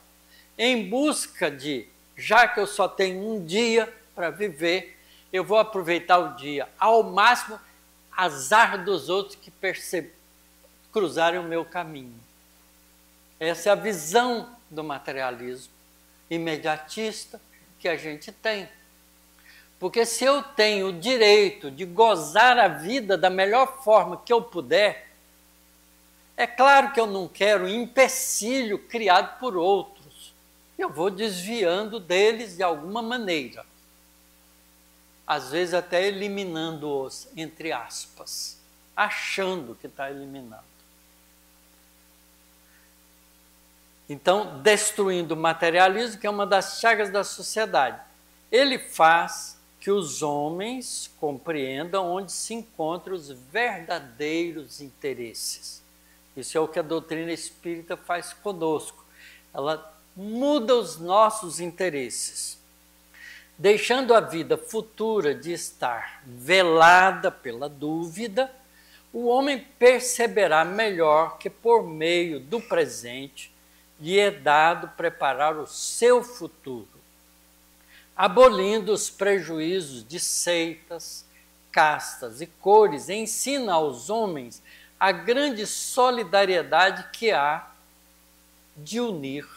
Speaker 4: em busca de, já que eu só tenho um dia para viver, eu vou aproveitar o dia ao máximo, azar dos outros que cruzarem o meu caminho. Essa é a visão do materialismo imediatista que a gente tem. Porque se eu tenho o direito de gozar a vida da melhor forma que eu puder, é claro que eu não quero empecilho criado por outros. Eu vou desviando deles de alguma maneira. Às vezes até eliminando-os, entre aspas, achando que está eliminando. Então, destruindo o materialismo, que é uma das chagas da sociedade. Ele faz que os homens compreendam onde se encontram os verdadeiros interesses. Isso é o que a doutrina espírita faz conosco. Ela muda os nossos interesses, deixando a vida futura de estar velada pela dúvida. O homem perceberá melhor que por meio do presente lhe é dado preparar o seu futuro, abolindo os prejuízos de seitas, castas e cores, ensina aos homens a grande solidariedade que há de unir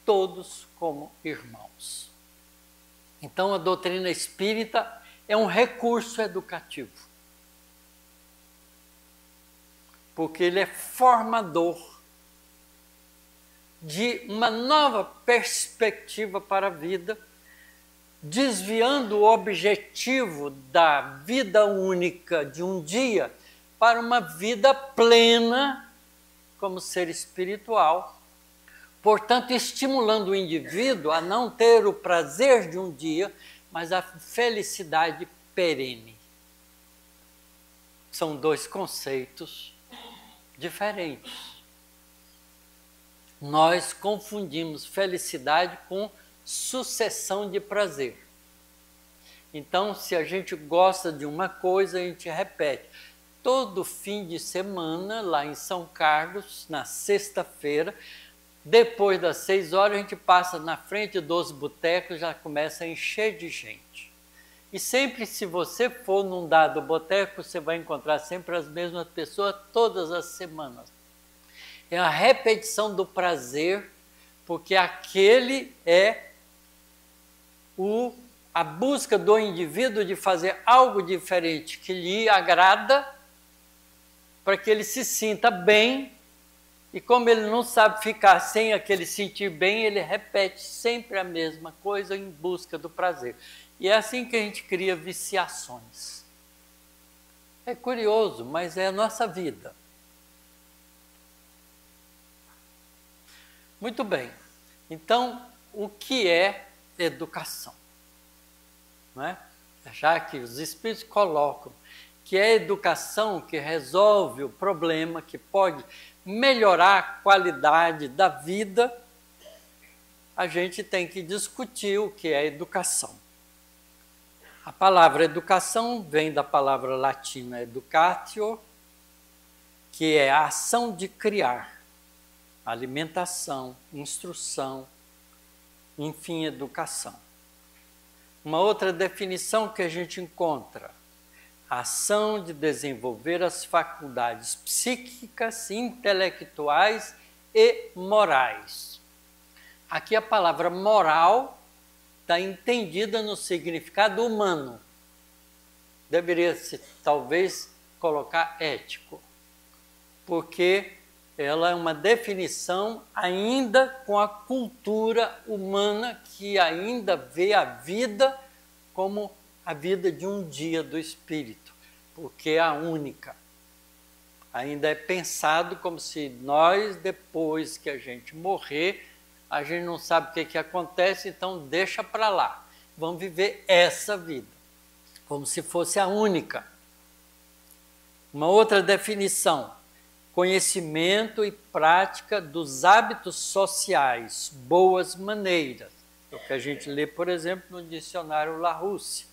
Speaker 4: todos como irmãos. Então, a doutrina espírita é um recurso educativo, porque ele é formador de uma nova perspectiva para a vida, desviando o objetivo da vida única de um dia para uma vida plena como ser espiritual. Portanto, estimulando o indivíduo a não ter o prazer de um dia, mas a felicidade perene. São dois conceitos diferentes. Nós confundimos felicidade com sucessão de prazer. Então, se a gente gosta de uma coisa, a gente repete. Todo fim de semana, lá em São Carlos, na sexta-feira, depois das 6 horas, a gente passa na frente dos botecos, já começa a encher de gente. E sempre, se você for num dado boteco, você vai encontrar sempre as mesmas pessoas todas as semanas. É a repetição do prazer, porque aquele é a busca do indivíduo de fazer algo diferente que lhe agrada, para que ele se sinta bem. E como ele não sabe ficar sem aquele sentir bem, ele repete sempre a mesma coisa em busca do prazer. E é assim que a gente cria viciações. É curioso, mas é a nossa vida. Muito bem. Então, o que é educação? Não é? Já que os espíritos colocam que é a educação que resolve o problema, que pode melhorar a qualidade da vida, a gente tem que discutir o que é educação. A palavra educação vem da palavra latina educatio, que é a ação de criar, alimentação, instrução, enfim, educação. Uma outra definição que a gente encontra: a ação de desenvolver as faculdades psíquicas, intelectuais e morais. Aqui a palavra moral está entendida no significado humano. Deveria-se talvez colocar ético, porque ela é uma definição ainda com a cultura humana que ainda vê a vida como a vida de um dia do espírito, porque é a única. Ainda é pensado como se nós, depois que a gente morrer, a gente não sabe o que acontece, então deixa para lá. Vamos viver essa vida, como se fosse a única. Uma outra definição: conhecimento e prática dos hábitos sociais, boas maneiras. É o que a gente lê, por exemplo, no dicionário Larousse.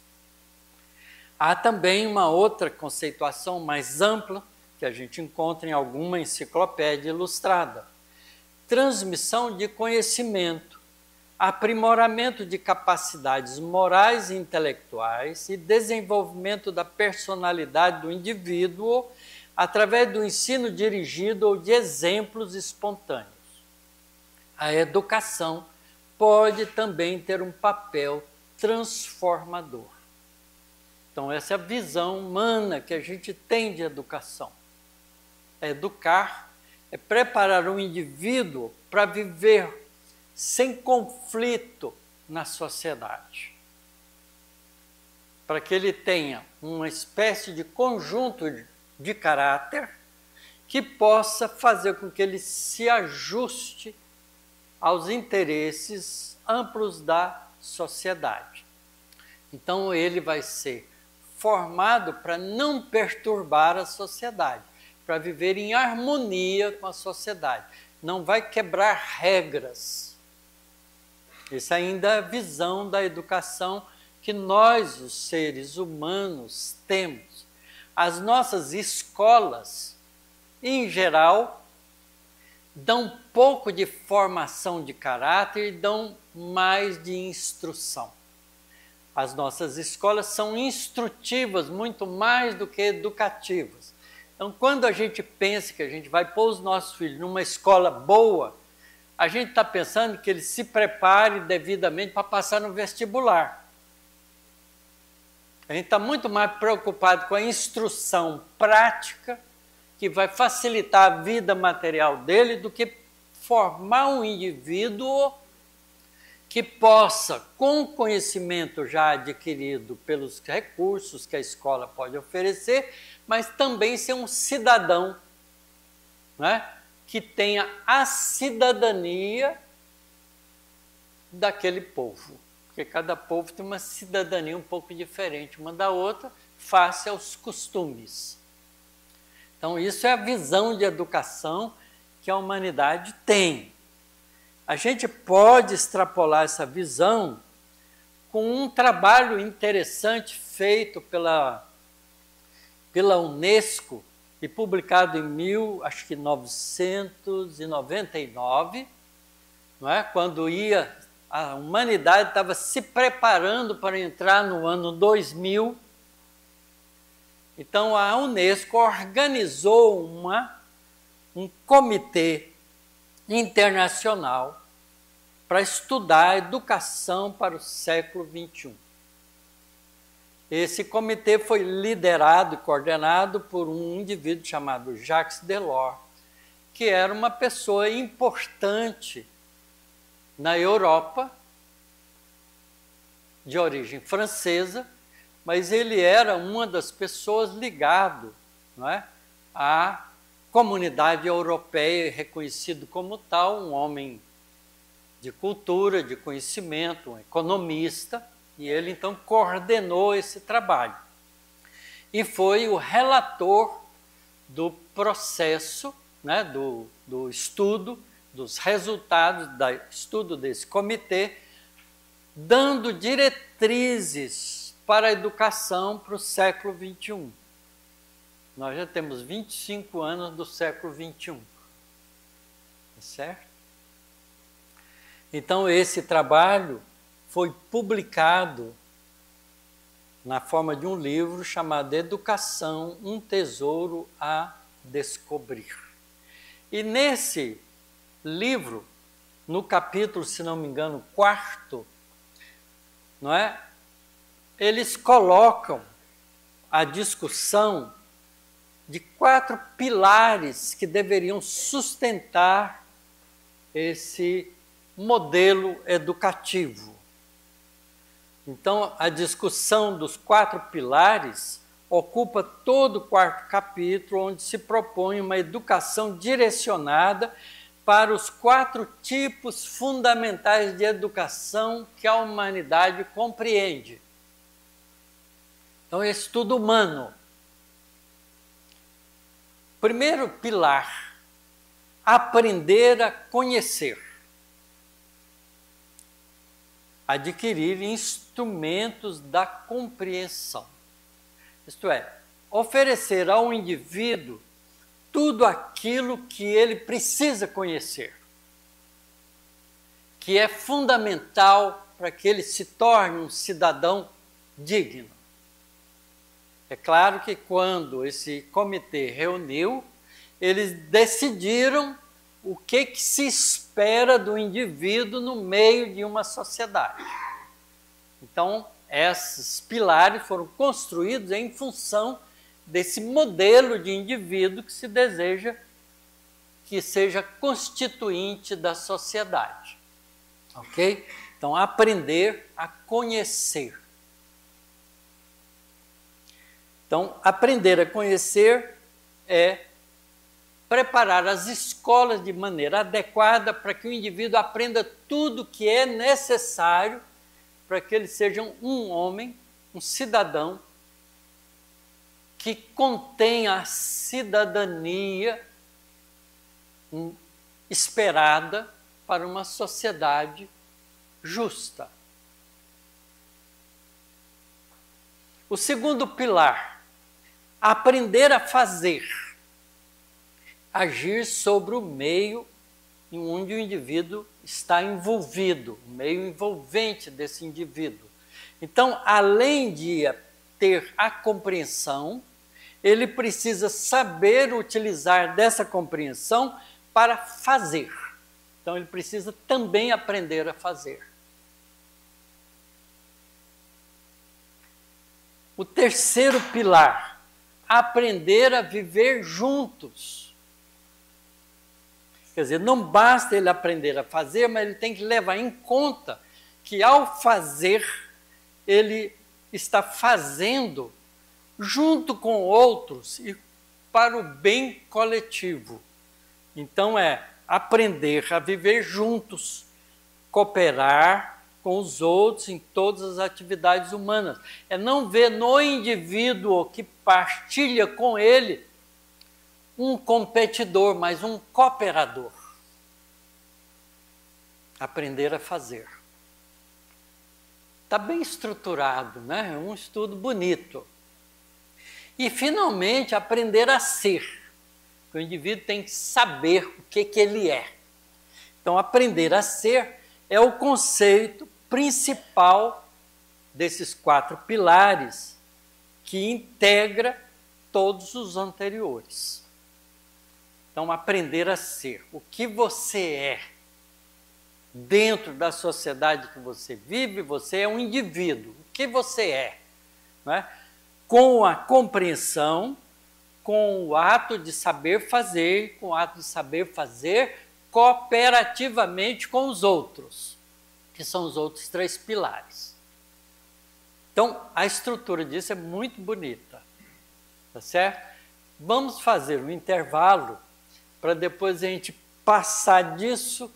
Speaker 4: Há também uma outra conceituação mais ampla, que a gente encontra em alguma enciclopédia ilustrada: transmissão de conhecimento, aprimoramento de capacidades morais e intelectuais e desenvolvimento da personalidade do indivíduo através do ensino dirigido ou de exemplos espontâneos. A educação pode também ter um papel transformador. Então, essa é a visão humana que a gente tem de educação. Educar é preparar um indivíduo para viver sem conflito na sociedade, para que ele tenha uma espécie de conjunto de caráter que possa fazer com que ele se ajuste aos interesses amplos da sociedade. Então ele vai ser formado para não perturbar a sociedade, para viver em harmonia com a sociedade. Não vai quebrar regras. Essa ainda é a visão da educação que nós, os seres humanos, temos. As nossas escolas, em geral, dão pouco de formação de caráter e dão mais de instrução. As nossas escolas são instrutivas muito mais do que educativas. Então, quando a gente pensa que a gente vai pôr os nossos filhos numa escola boa, a gente está pensando que eles se preparem devidamente para passar no vestibular. A gente está muito mais preocupado com a instrução prática, que vai facilitar a vida material dele, do que formar um indivíduo que possa, com o conhecimento já adquirido pelos recursos que a escola pode oferecer, mas também ser um cidadão, né, que tenha a cidadania daquele povo. Porque cada povo tem uma cidadania um pouco diferente uma da outra, face aos costumes. Então, isso é a visão de educação que a humanidade tem. A gente pode extrapolar essa visão com um trabalho interessante feito pela Unesco e publicado em 1999, não é? Quando a humanidade estava se preparando para entrar no ano 2000. Então, a Unesco organizou um comitê internacional para estudar a educação para o século XXI. Esse comitê foi liderado e coordenado por um indivíduo chamado Jacques Delors, que era uma pessoa importante na Europa, de origem francesa, mas ele era uma das pessoas ligado, não é, à comunidade europeia, reconhecido como tal, um homem de cultura, de conhecimento, um economista, e ele então coordenou esse trabalho. E foi o relator do processo, né, do estudo, dos resultados do estudo desse comitê, dando diretrizes para a educação para o século XXI. Nós já temos 25 anos do século XXI. Tá certo? Então, esse trabalho foi publicado na forma de um livro chamado Educação, um Tesouro a Descobrir. E nesse livro, no capítulo, se não me engano, 4º, não é? Eles colocam a discussão de 4 pilares que deveriam sustentar esse modelo educativo. Então, a discussão dos 4 pilares ocupa todo o 4º capítulo, onde se propõe uma educação direcionada para os 4 tipos fundamentais de educação que a humanidade compreende. Então, é estudo humano. Primeiro pilar, aprender a conhecer. Adquirir instrumentos da compreensão. Isto é, oferecer ao indivíduo tudo aquilo que ele precisa conhecer, que é fundamental para que ele se torne um cidadão digno. É claro que quando esse comitê reuniu, eles decidiram o que se espera do indivíduo no meio de uma sociedade. Então, esses pilares foram construídos em função desse modelo de indivíduo que se deseja que seja constituinte da sociedade. Ok? Então, aprender a conhecer. Então, aprender a conhecer é preparar as escolas de maneira adequada para que o indivíduo aprenda tudo que é necessário para que ele seja um homem um cidadão que contém a cidadania esperada para uma sociedade justa. O segundo pilar, aprender a fazer, agir sobre o meio em onde o indivíduo está envolvido, o meio envolvente desse indivíduo. Então, além de ter a compreensão, ele precisa saber utilizar dessa compreensão para fazer. Então, ele precisa também aprender a fazer. O terceiro pilar, aprender a viver juntos. Quer dizer, não basta ele aprender a fazer, mas ele tem que levar em conta que ao fazer, ele está fazendo junto com outros e para o bem coletivo. Então é aprender a viver juntos, cooperar com os outros em todas as atividades humanas. É não ver no indivíduo que partilha com ele um competidor, mas um cooperador. Aprender a fazer. Está bem estruturado, né? É um estudo bonito. E, finalmente, aprender a ser. O indivíduo tem que saber o que ele é. Então, aprender a ser é o conceito principal desses 4 pilares que integra todos os anteriores. Então, aprender a ser. O que você é dentro da sociedade que você vive, você é um indivíduo. O que você é? Não é? Com a compreensão, com o ato de saber fazer, com o ato de saber fazer cooperativamente com os outros, que são os outros 3 pilares. Então, a estrutura disso é muito bonita, tá certo? Vamos fazer um intervalo para depois a gente passar disso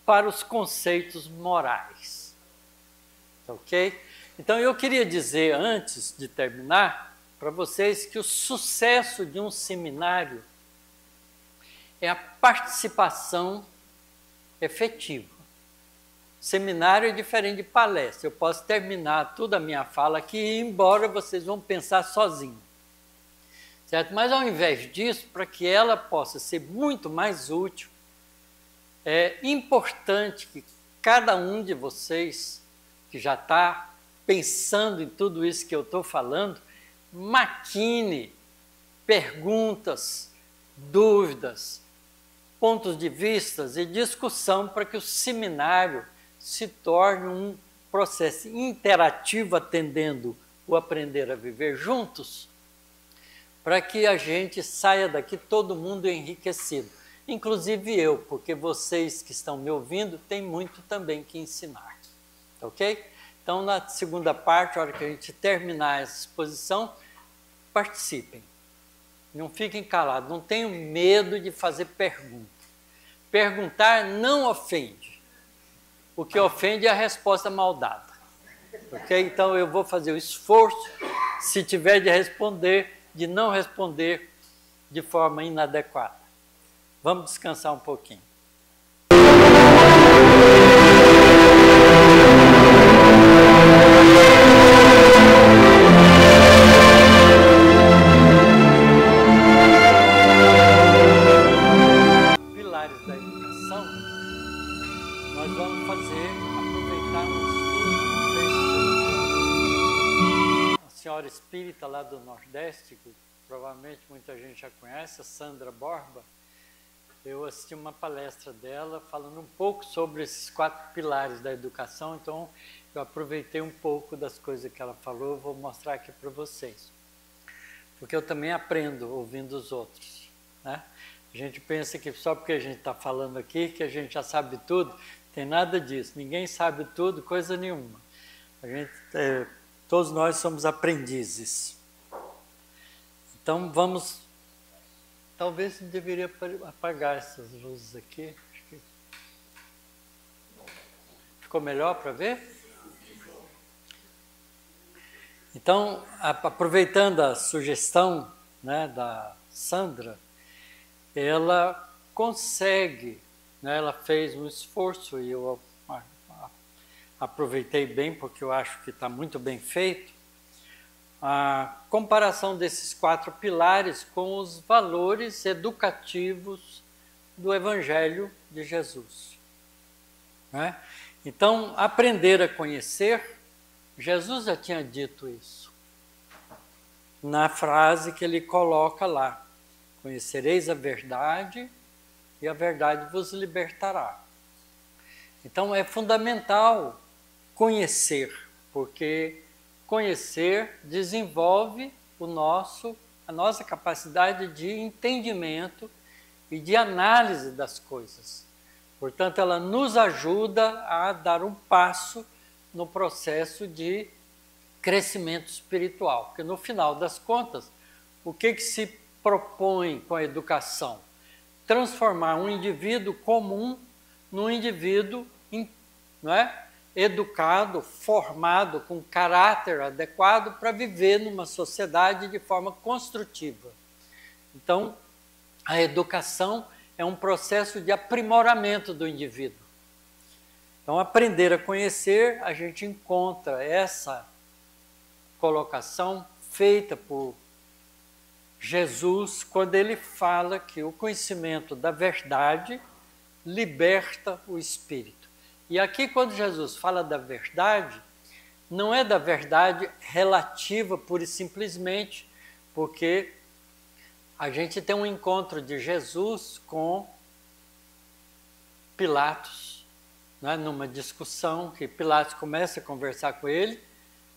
Speaker 4: para os conceitos morais, ok? Então, eu queria dizer, antes de terminar, para vocês que o sucesso de um seminário é a participação efetiva. Seminário é diferente de palestra. Eu posso terminar toda a minha fala aqui e ir embora, vocês vão pensar sozinhos. Certo? Mas, ao invés disso, para que ela possa ser muito mais útil, é importante que cada um de vocês, que já está pensando em tudo isso que eu estou falando, maquine perguntas, dúvidas, pontos de vista e discussão para que o seminário se torne um processo interativo atendendo o aprender a viver juntos, para que a gente saia daqui todo mundo enriquecido. Inclusive eu, porque vocês que estão me ouvindo têm muito também que ensinar, ok? Então, na segunda parte, a hora que a gente terminar essa exposição, participem. Não fiquem calados, não tenham medo de fazer pergunta. Perguntar não ofende. O que ofende é a resposta mal dada. Ok? Então, eu vou fazer o esforço, se tiver de responder, de não responder de forma inadequada. Vamos descansar um pouquinho. Pilares da educação, nós vamos aproveitar um estudo. A senhora espírita lá do Nordeste, que provavelmente muita gente já conhece, a Sandra Borba. Eu assisti uma palestra dela falando um pouco sobre esses 4 pilares da educação, então eu aproveitei um pouco das coisas que ela falou, vou mostrar aqui para vocês. Porque eu também aprendo ouvindo os outros, né? A gente pensa que só porque a gente está falando aqui, que a gente já sabe tudo, tem nada disso, ninguém sabe tudo, coisa nenhuma. Todos nós somos aprendizes. Então vamos... Talvez deveria apagar essas luzes aqui. Ficou melhor para ver? Então, aproveitando a sugestão, né, da Sandra, ela consegue, né, ela fez um esforço e eu aproveitei bem porque eu acho que está muito bem feito, a comparação desses 4 pilares com os valores educativos do Evangelho de Jesus. Né? Então, aprender a conhecer, Jesus já tinha dito isso, na frase que ele coloca lá, conhecereis a verdade e a verdade vos libertará. Então, é fundamental conhecer, porque conhecer desenvolve a nossa capacidade de entendimento e de análise das coisas. Portanto, ela nos ajuda a dar um passo no processo de crescimento espiritual. Porque, no final das contas, o que se propõe com a educação? Transformar um indivíduo comum num indivíduo, não é? Educado, formado, com caráter adequado para viver numa sociedade de forma construtiva. Então, a educação é um processo de aprimoramento do indivíduo. Então, aprender a conhecer, a gente encontra essa colocação feita por Jesus quando ele fala que o conhecimento da verdade liberta o espírito. E aqui, quando Jesus fala da verdade, não é da verdade relativa pura e simplesmente, porque a gente tem um encontro de Jesus com Pilatos, né, numa discussão que Pilatos começa a conversar com ele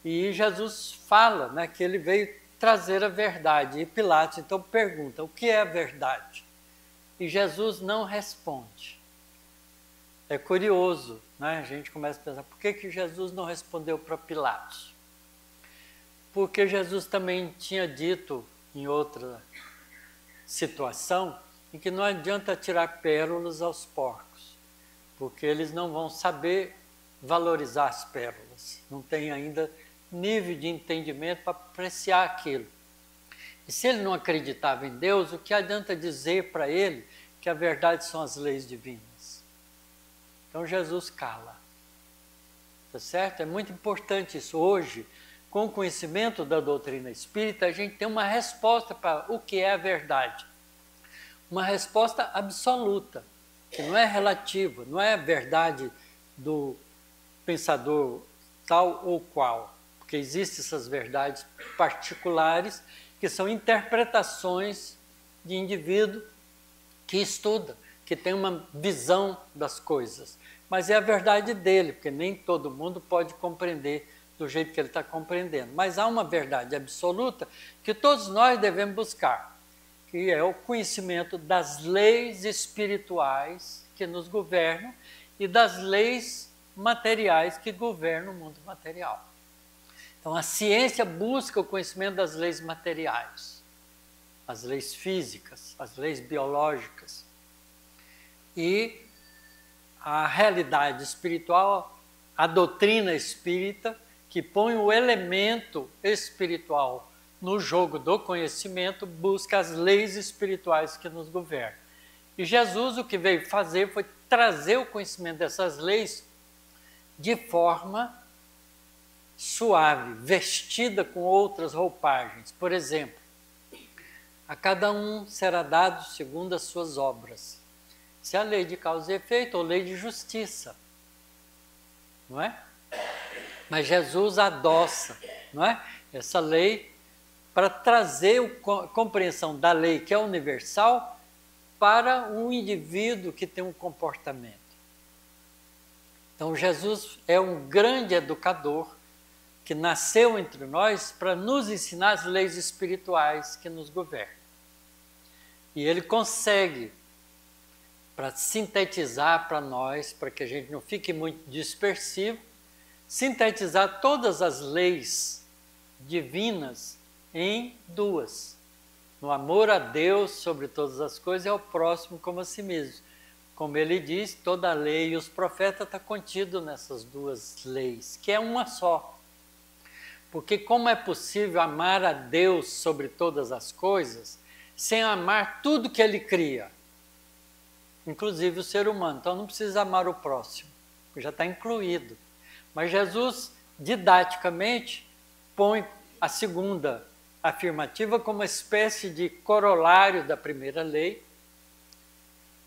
Speaker 4: e Jesus fala, né, que ele veio trazer a verdade. E Pilatos então pergunta, o que é a verdade? E Jesus não responde. É curioso, né? A gente começa a pensar, por que Jesus não respondeu para Pilatos? Porque Jesus também tinha dito em outra situação em que não adianta tirar pérolas aos porcos, porque eles não vão saber valorizar as pérolas, não tem ainda nível de entendimento para apreciar aquilo. E se ele não acreditava em Deus, o que adianta dizer para ele que a verdade são as leis divinas? Então Jesus cala, tá certo? É muito importante isso. Hoje, com o conhecimento da doutrina espírita, a gente tem uma resposta para o que é a verdade. Uma resposta absoluta, que não é relativa, não é a verdade do pensador tal ou qual, porque existem essas verdades particulares que são interpretações de indivíduo que estuda, que tem uma visão das coisas. Mas é a verdade dele, porque nem todo mundo pode compreender do jeito que ele está compreendendo. Mas há uma verdade absoluta que todos nós devemos buscar, que é o conhecimento das leis espirituais que nos governam e das leis materiais que governam o mundo material. Então, a ciência busca o conhecimento das leis materiais, as leis físicas, as leis biológicas. E a realidade espiritual, a doutrina espírita, que põe o elemento espiritual no jogo do conhecimento, busca as leis espirituais que nos governam. E Jesus o que veio fazer foi trazer o conhecimento dessas leis de forma suave, vestida com outras roupagens. Por exemplo, a cada um será dado segundo as suas obras. Se é a lei de causa e efeito ou lei de justiça, não é? Mas Jesus adoça, não é? Essa lei para trazer a compreensão da lei que é universal para um indivíduo que tem um comportamento. Então Jesus é um grande educador que nasceu entre nós para nos ensinar as leis espirituais que nos governam. E ele consegue, para sintetizar para nós, para que a gente não fique muito dispersivo, sintetizar todas as leis divinas em 2. No amor a Deus sobre todas as coisas e ao próximo como a si mesmo. Como ele diz, toda a lei e os profetas está contido nessas 2 leis, que é uma só. Porque como é possível amar a Deus sobre todas as coisas sem amar tudo que Ele cria? Inclusive o ser humano. Então não precisa amar o próximo, já está incluído. Mas Jesus, didaticamente, põe a segunda afirmativa como uma espécie de corolário da primeira lei,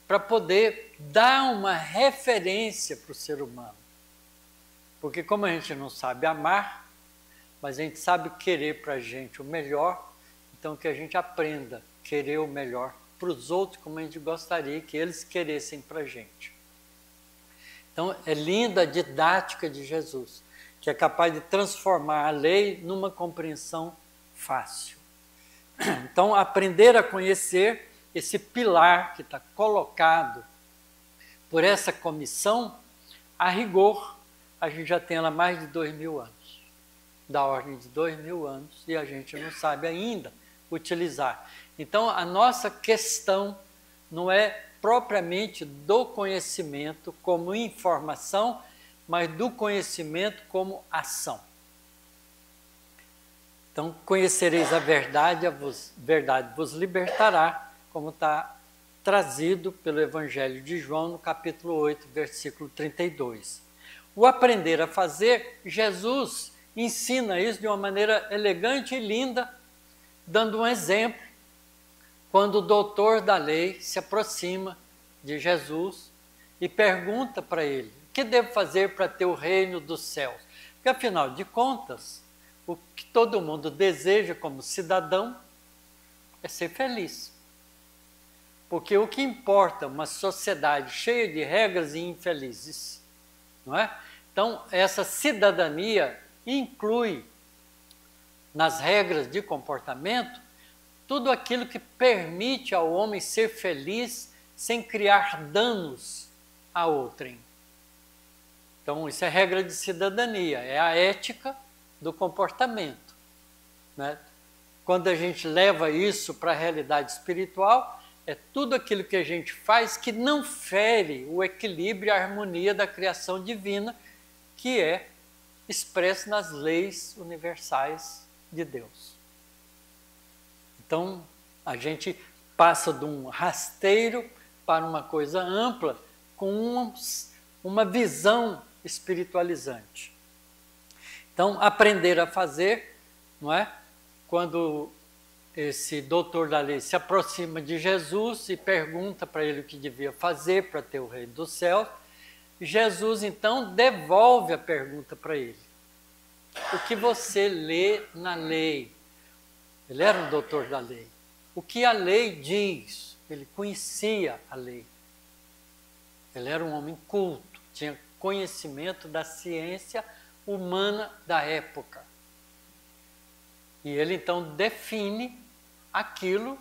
Speaker 4: para poder dar uma referência para o ser humano. Porque como a gente não sabe amar, mas a gente sabe querer para a gente o melhor, então que a gente aprenda a querer o melhor para os outros, como a gente gostaria que eles queressem para a gente. Então é linda a didática de Jesus, que é capaz de transformar a lei numa compreensão fácil. Então aprender a conhecer esse pilar que está colocado por essa comissão, a rigor, a gente já tem ela há mais de 2000 anos, da ordem de 2000 anos, e a gente não sabe ainda utilizar. Então, a nossa questão não é propriamente do conhecimento como informação, mas do conhecimento como ação. Então, conhecereis a verdade vos libertará, como está trazido pelo Evangelho de João, no capítulo 8, versículo 32. O aprender a fazer, Jesus ensina isso de uma maneira elegante e linda, dando um exemplo, quando o doutor da lei se aproxima de Jesus e pergunta para ele: o que devo fazer para ter o reino dos céus? Porque, afinal de contas, o que todo mundo deseja como cidadão é ser feliz. Porque o que importa uma sociedade cheia de regras e infelizes, não é? Então, essa cidadania inclui nas regras de comportamento tudo aquilo que permite ao homem ser feliz sem criar danos a outrem. Então, isso é regra de cidadania, é a ética do comportamento, né? Quando a gente leva isso para a realidade espiritual, é tudo aquilo que a gente faz que não fere o equilíbrio e a harmonia da criação divina, que é expresso nas leis universais de Deus. Então, a gente passa de um rasteiro para uma coisa ampla, com uma visão espiritualizante. Então, aprender a fazer, não é? Quando esse doutor da lei se aproxima de Jesus e pergunta para ele o que devia fazer para ter o reino dos céus, Jesus então devolve a pergunta para ele. O que você lê na lei? Ele era um doutor da lei. O que a lei diz? Ele conhecia a lei. Ele era um homem culto, tinha conhecimento da ciência humana da época. E ele então define aquilo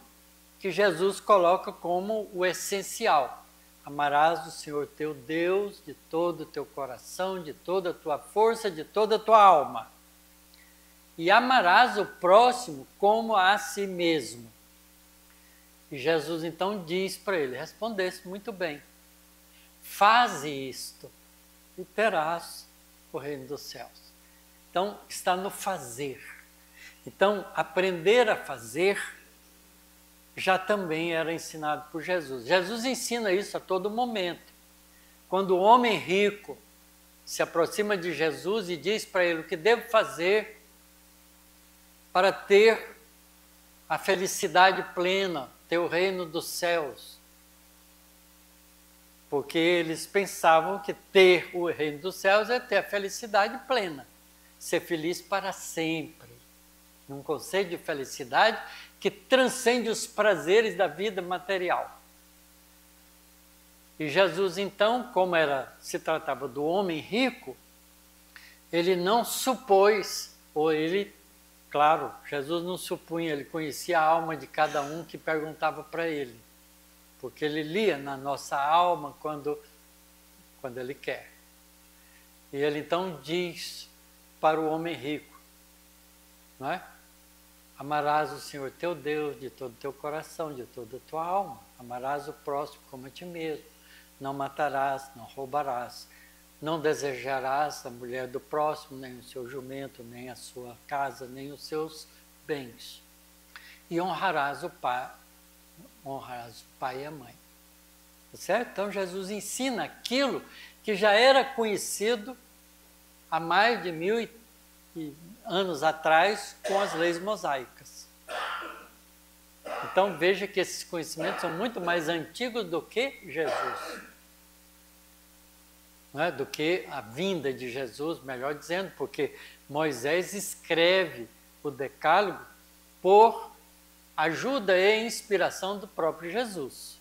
Speaker 4: que Jesus coloca como o essencial. Amarás o Senhor teu Deus de todo o teu coração, de toda a tua força, de toda a tua alma. E amarás o próximo como a si mesmo. E Jesus então diz para ele, respondeste muito bem, faze isto e terás o reino dos céus. Então, está no fazer. Então, aprender a fazer já também era ensinado por Jesus. Jesus ensina isso a todo momento. Quando o homem rico se aproxima de Jesus e diz para ele o que deve fazer para ter a felicidade plena, ter o reino dos céus. Porque eles pensavam que ter o reino dos céus é ter a felicidade plena, ser feliz para sempre. Num conceito de felicidade que transcende os prazeres da vida material. E Jesus, então, como se tratava do homem rico, ele não supôs, ou ele, claro, Jesus não supunha, ele conhecia a alma de cada um que perguntava para ele, porque ele lia na nossa alma quando ele quer. E ele então diz para o homem rico, não é? Amarás o Senhor teu Deus de todo o teu coração, de toda a tua alma. Amarás o próximo como a ti mesmo. Não matarás, não roubarás, não desejarás a mulher do próximo, nem o seu jumento, nem a sua casa, nem os seus bens. E honrarás o pai e a mãe. Certo? Então Jesus ensina aquilo que já era conhecido há mais de 1000 anos atrás com as leis mosaicas. Então veja que esses conhecimentos são muito mais antigos do que Jesus. Não é? Do que a vinda de Jesus, melhor dizendo, porque Moisés escreve o Decálogo por ajuda e inspiração do próprio Jesus.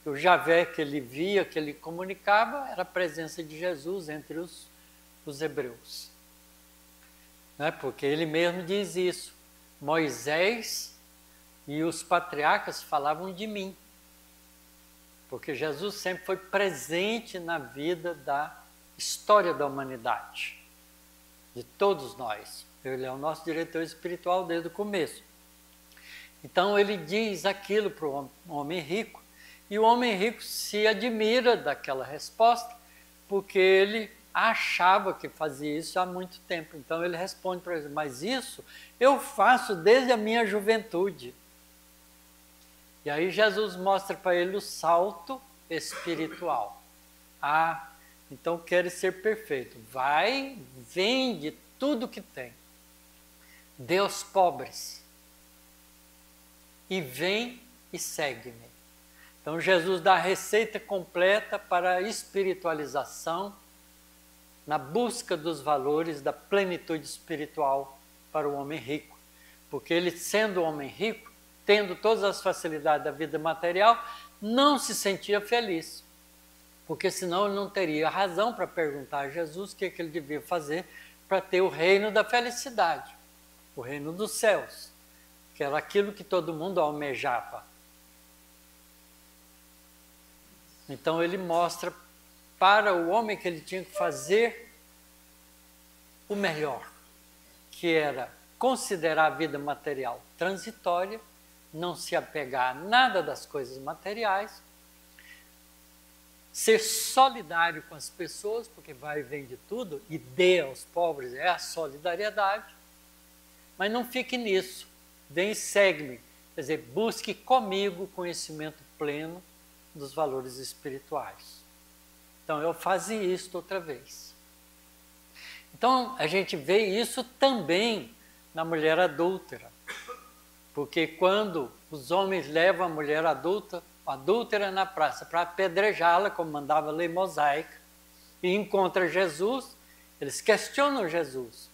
Speaker 4: O Javé que ele via, que ele comunicava, era a presença de Jesus entre os hebreus. Não é? Porque ele mesmo diz isso. Moisés e os patriarcas falavam de mim. Porque Jesus sempre foi presente na vida da história da humanidade. De todos nós. Ele é o nosso diretor espiritual desde o começo. Então ele diz aquilo para o homem rico. E o homem rico se admira daquela resposta, porque ele achava que fazia isso há muito tempo. Então ele responde para ele, mas isso eu faço desde a minha juventude. E aí Jesus mostra para ele o salto espiritual. Ah, então queres ser perfeito. Vai, vende tudo que tem. Dê aos pobres. E vem e segue-me. Então Jesus dá a receita completa para a espiritualização, na busca dos valores da plenitude espiritual para o homem rico. Porque ele, sendo homem rico, tendo todas as facilidades da vida material, não se sentia feliz. Porque senão ele não teria razão para perguntar a Jesus o que ele devia fazer para ter o reino da felicidade, o reino dos céus, que era aquilo que todo mundo almejava. Então ele mostra para o homem que ele tinha que fazer o melhor, que era considerar a vida material transitória, não se apegar a nada das coisas materiais, ser solidário com as pessoas, porque vai e vem de tudo, e dê aos pobres é a solidariedade, mas não fique nisso, vem e segue-me, quer dizer, busque comigo conhecimento pleno dos valores espirituais. Então eu fazia isto outra vez. Então a gente vê isso também na mulher adúltera, porque quando os homens levam a mulher adúltera na praça para apedrejá-la, como mandava a lei mosaica, e encontra Jesus, eles questionam Jesus.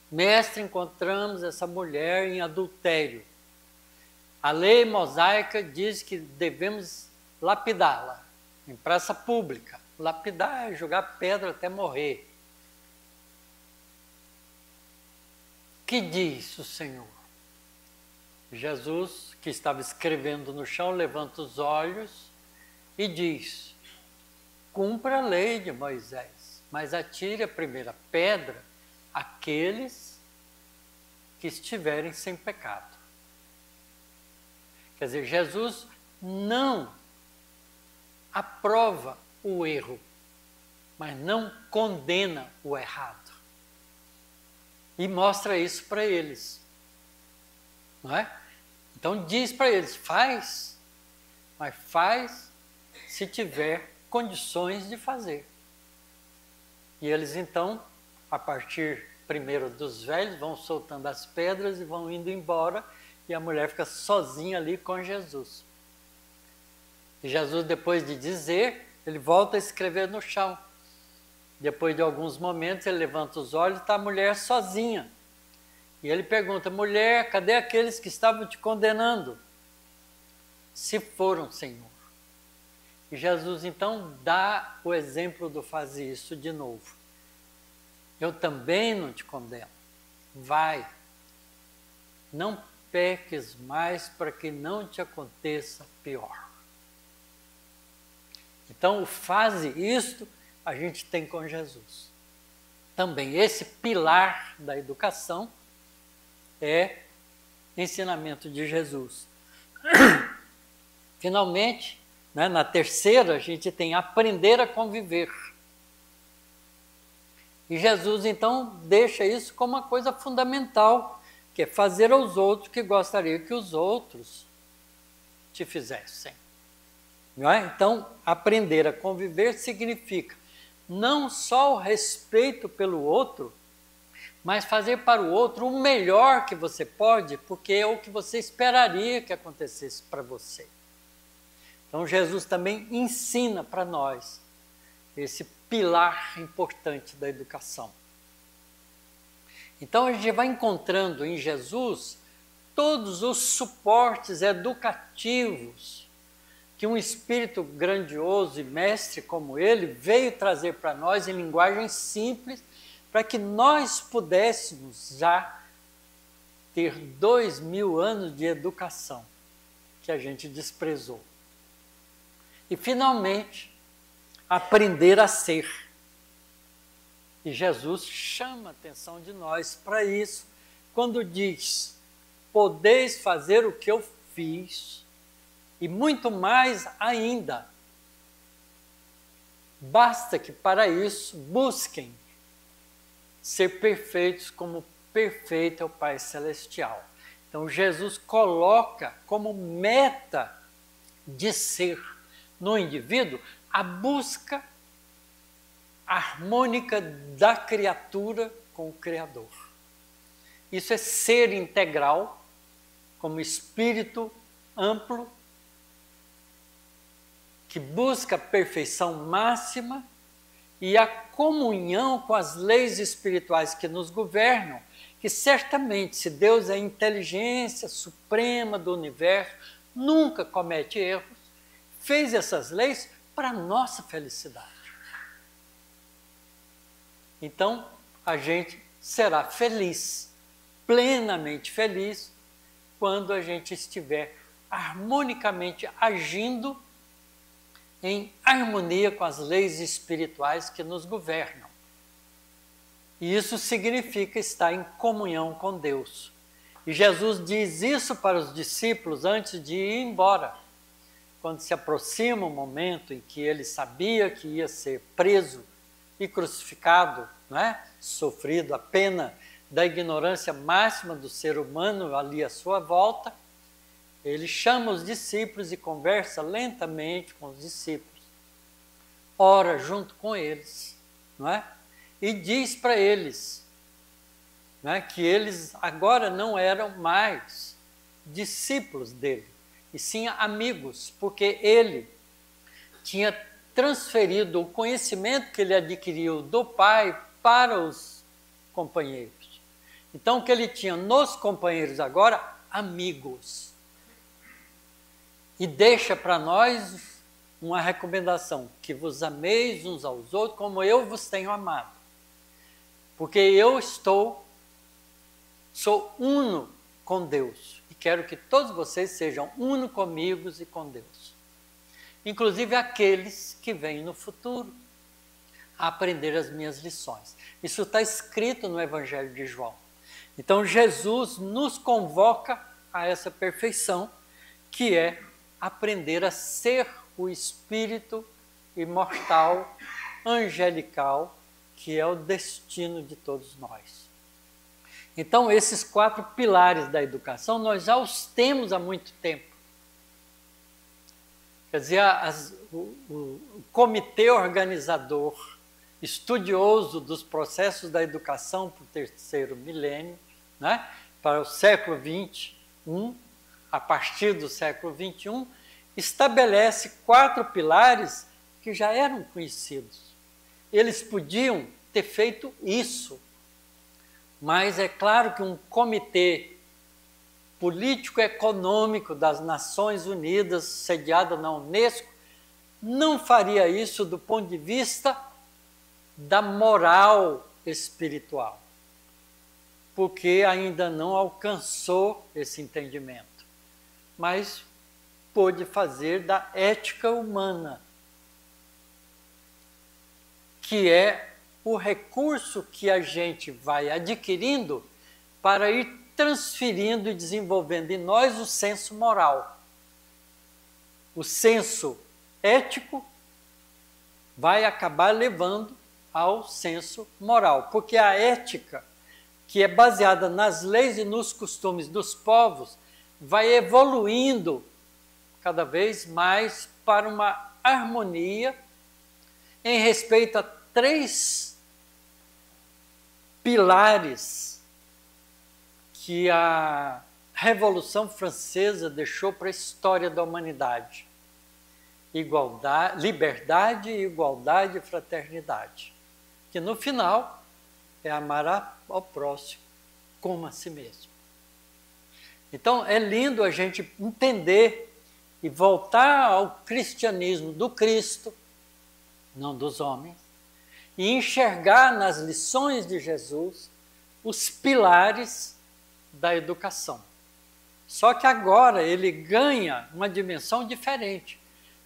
Speaker 4: Mestre, encontramos essa mulher em adultério. A lei mosaica diz que devemos lapidá-la em praça pública. Lapidar é jogar pedra até morrer. Que diz o Senhor? Jesus, que estava escrevendo no chão, levanta os olhos e diz: cumpra a lei de Moisés, mas atire a primeira pedra aqueles que estiverem sem pecado. Quer dizer, Jesus não aprova o erro, mas não condena o errado. E mostra isso para eles. Não é? Então diz para eles, faz, mas faz se tiver condições de fazer. E eles então, a partir primeiro dos velhos, vão soltando as pedras e vão indo embora, e a mulher fica sozinha ali com Jesus. E Jesus, depois de dizer, ele volta a escrever no chão. Depois de alguns momentos, ele levanta os olhos e está a mulher sozinha. E ele pergunta, mulher, cadê aqueles que estavam te condenando? Se foram, Senhor. E Jesus, então, dá o exemplo do fazer isso de novo. Eu também não te condeno. Vai. Não peques mais para que não te aconteça pior. Então, o faze isto a gente tem com Jesus. Também esse pilar da educação é ensinamento de Jesus. Finalmente, né, na terceira, a gente tem aprender a conviver. E Jesus, então, deixa isso como uma coisa fundamental, que é fazer aos outros que gostaria que os outros te fizessem. Não é? Então, aprender a conviver significa não só o respeito pelo outro, mas fazer para o outro o melhor que você pode, porque é o que você esperaria que acontecesse para você. Então, Jesus também ensina para nós esse pilar importante da educação. Então, a gente vai encontrando em Jesus todos os suportes educativos que um espírito grandioso e mestre como ele veio trazer para nós em linguagem simples, para que nós pudéssemos já ter 2000 anos de educação que a gente desprezou. E, finalmente, aprender a ser. E Jesus chama a atenção de nós para isso, quando diz: podeis fazer o que eu fiz, e muito mais ainda. Basta que para isso busquem ser perfeitos como perfeito é o Pai Celestial. Então Jesus coloca como meta de ser no indivíduo a busca harmônica da criatura com o Criador. Isso é ser integral, como espírito amplo, que busca a perfeição máxima e a comunhão com as leis espirituais que nos governam, que certamente, se Deus é a inteligência suprema do universo, nunca comete erros, fez essas leis para a nossa felicidade. Então, a gente será feliz, plenamente feliz, quando a gente estiver harmonicamente agindo em harmonia com as leis espirituais que nos governam. E isso significa estar em comunhão com Deus. E Jesus diz isso para os discípulos antes de ir embora. Quando se aproxima o momento em que ele sabia que ia ser preso e crucificado, não é? Sofrido a pena da ignorância máxima do ser humano ali à sua volta, ele chama os discípulos e conversa lentamente com os discípulos, ora junto com eles, não é? E diz para eles, não é, que eles agora não eram mais discípulos dele, e sim amigos, porque ele tinha transferido o conhecimento que ele adquiriu do Pai para os companheiros. Então, o que ele tinha nos companheiros agora? Amigos. E deixa para nós uma recomendação: que vos ameis uns aos outros como eu vos tenho amado. Porque eu sou uno com Deus. E quero que todos vocês sejam uno comigo e com Deus. Inclusive aqueles que vêm no futuro a aprender as minhas lições. Isso está escrito no Evangelho de João. Então Jesus nos convoca a essa perfeição, que é aprender a ser o espírito imortal, angelical, que é o destino de todos nós. Então, esses 4 pilares da educação, nós já os temos há muito tempo. Quer dizer, o comitê organizador, estudioso dos processos da educação para o 3º milênio, né, para o século XXI, a partir do século XXI, estabelece 4 pilares que já eram conhecidos. Eles podiam ter feito isso, mas é claro que um comitê político-econômico das Nações Unidas, sediado na Unesco, não faria isso do ponto de vista da moral espiritual, porque ainda não alcançou esse entendimento, mas pôde fazer da ética humana, que é o recurso que a gente vai adquirindo para ir transferindo e desenvolvendo em nós o senso moral. O senso ético vai acabar levando ao senso moral, porque a ética, que é baseada nas leis e nos costumes dos povos, vai evoluindo cada vez mais para uma harmonia em respeito a 3 pilares que a Revolução Francesa deixou para a história da humanidade: igualdade, liberdade, igualdade e fraternidade, que no final é amar ao próximo como a si mesmo. Então é lindo a gente entender e voltar ao cristianismo do Cristo, não dos homens, e enxergar nas lições de Jesus os pilares da educação. Só que agora ele ganha uma dimensão diferente,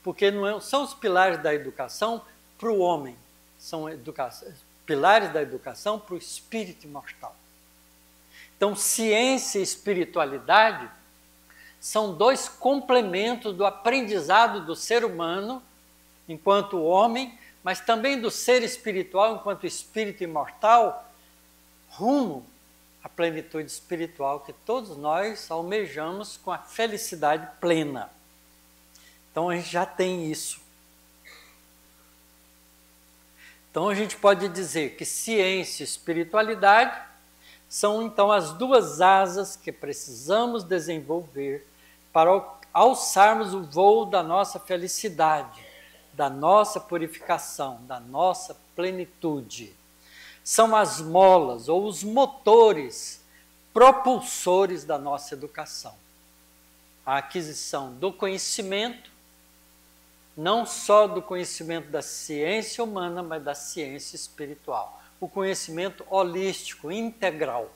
Speaker 4: porque não são os pilares da educação para o homem, são pilares da educação para o espírito imortal. Então, ciência e espiritualidade são 2 complementos do aprendizado do ser humano enquanto homem, mas também do ser espiritual enquanto espírito imortal, rumo à plenitude espiritual que todos nós almejamos com a felicidade plena. Então a gente já tem isso. Então a gente pode dizer que ciência e espiritualidade são então as 2 asas que precisamos desenvolver para alçarmos o voo da nossa felicidade, da nossa purificação, da nossa plenitude. São as molas ou os motores propulsores da nossa educação. A aquisição do conhecimento, não só do conhecimento da ciência humana, mas da ciência espiritual. O conhecimento holístico, integral.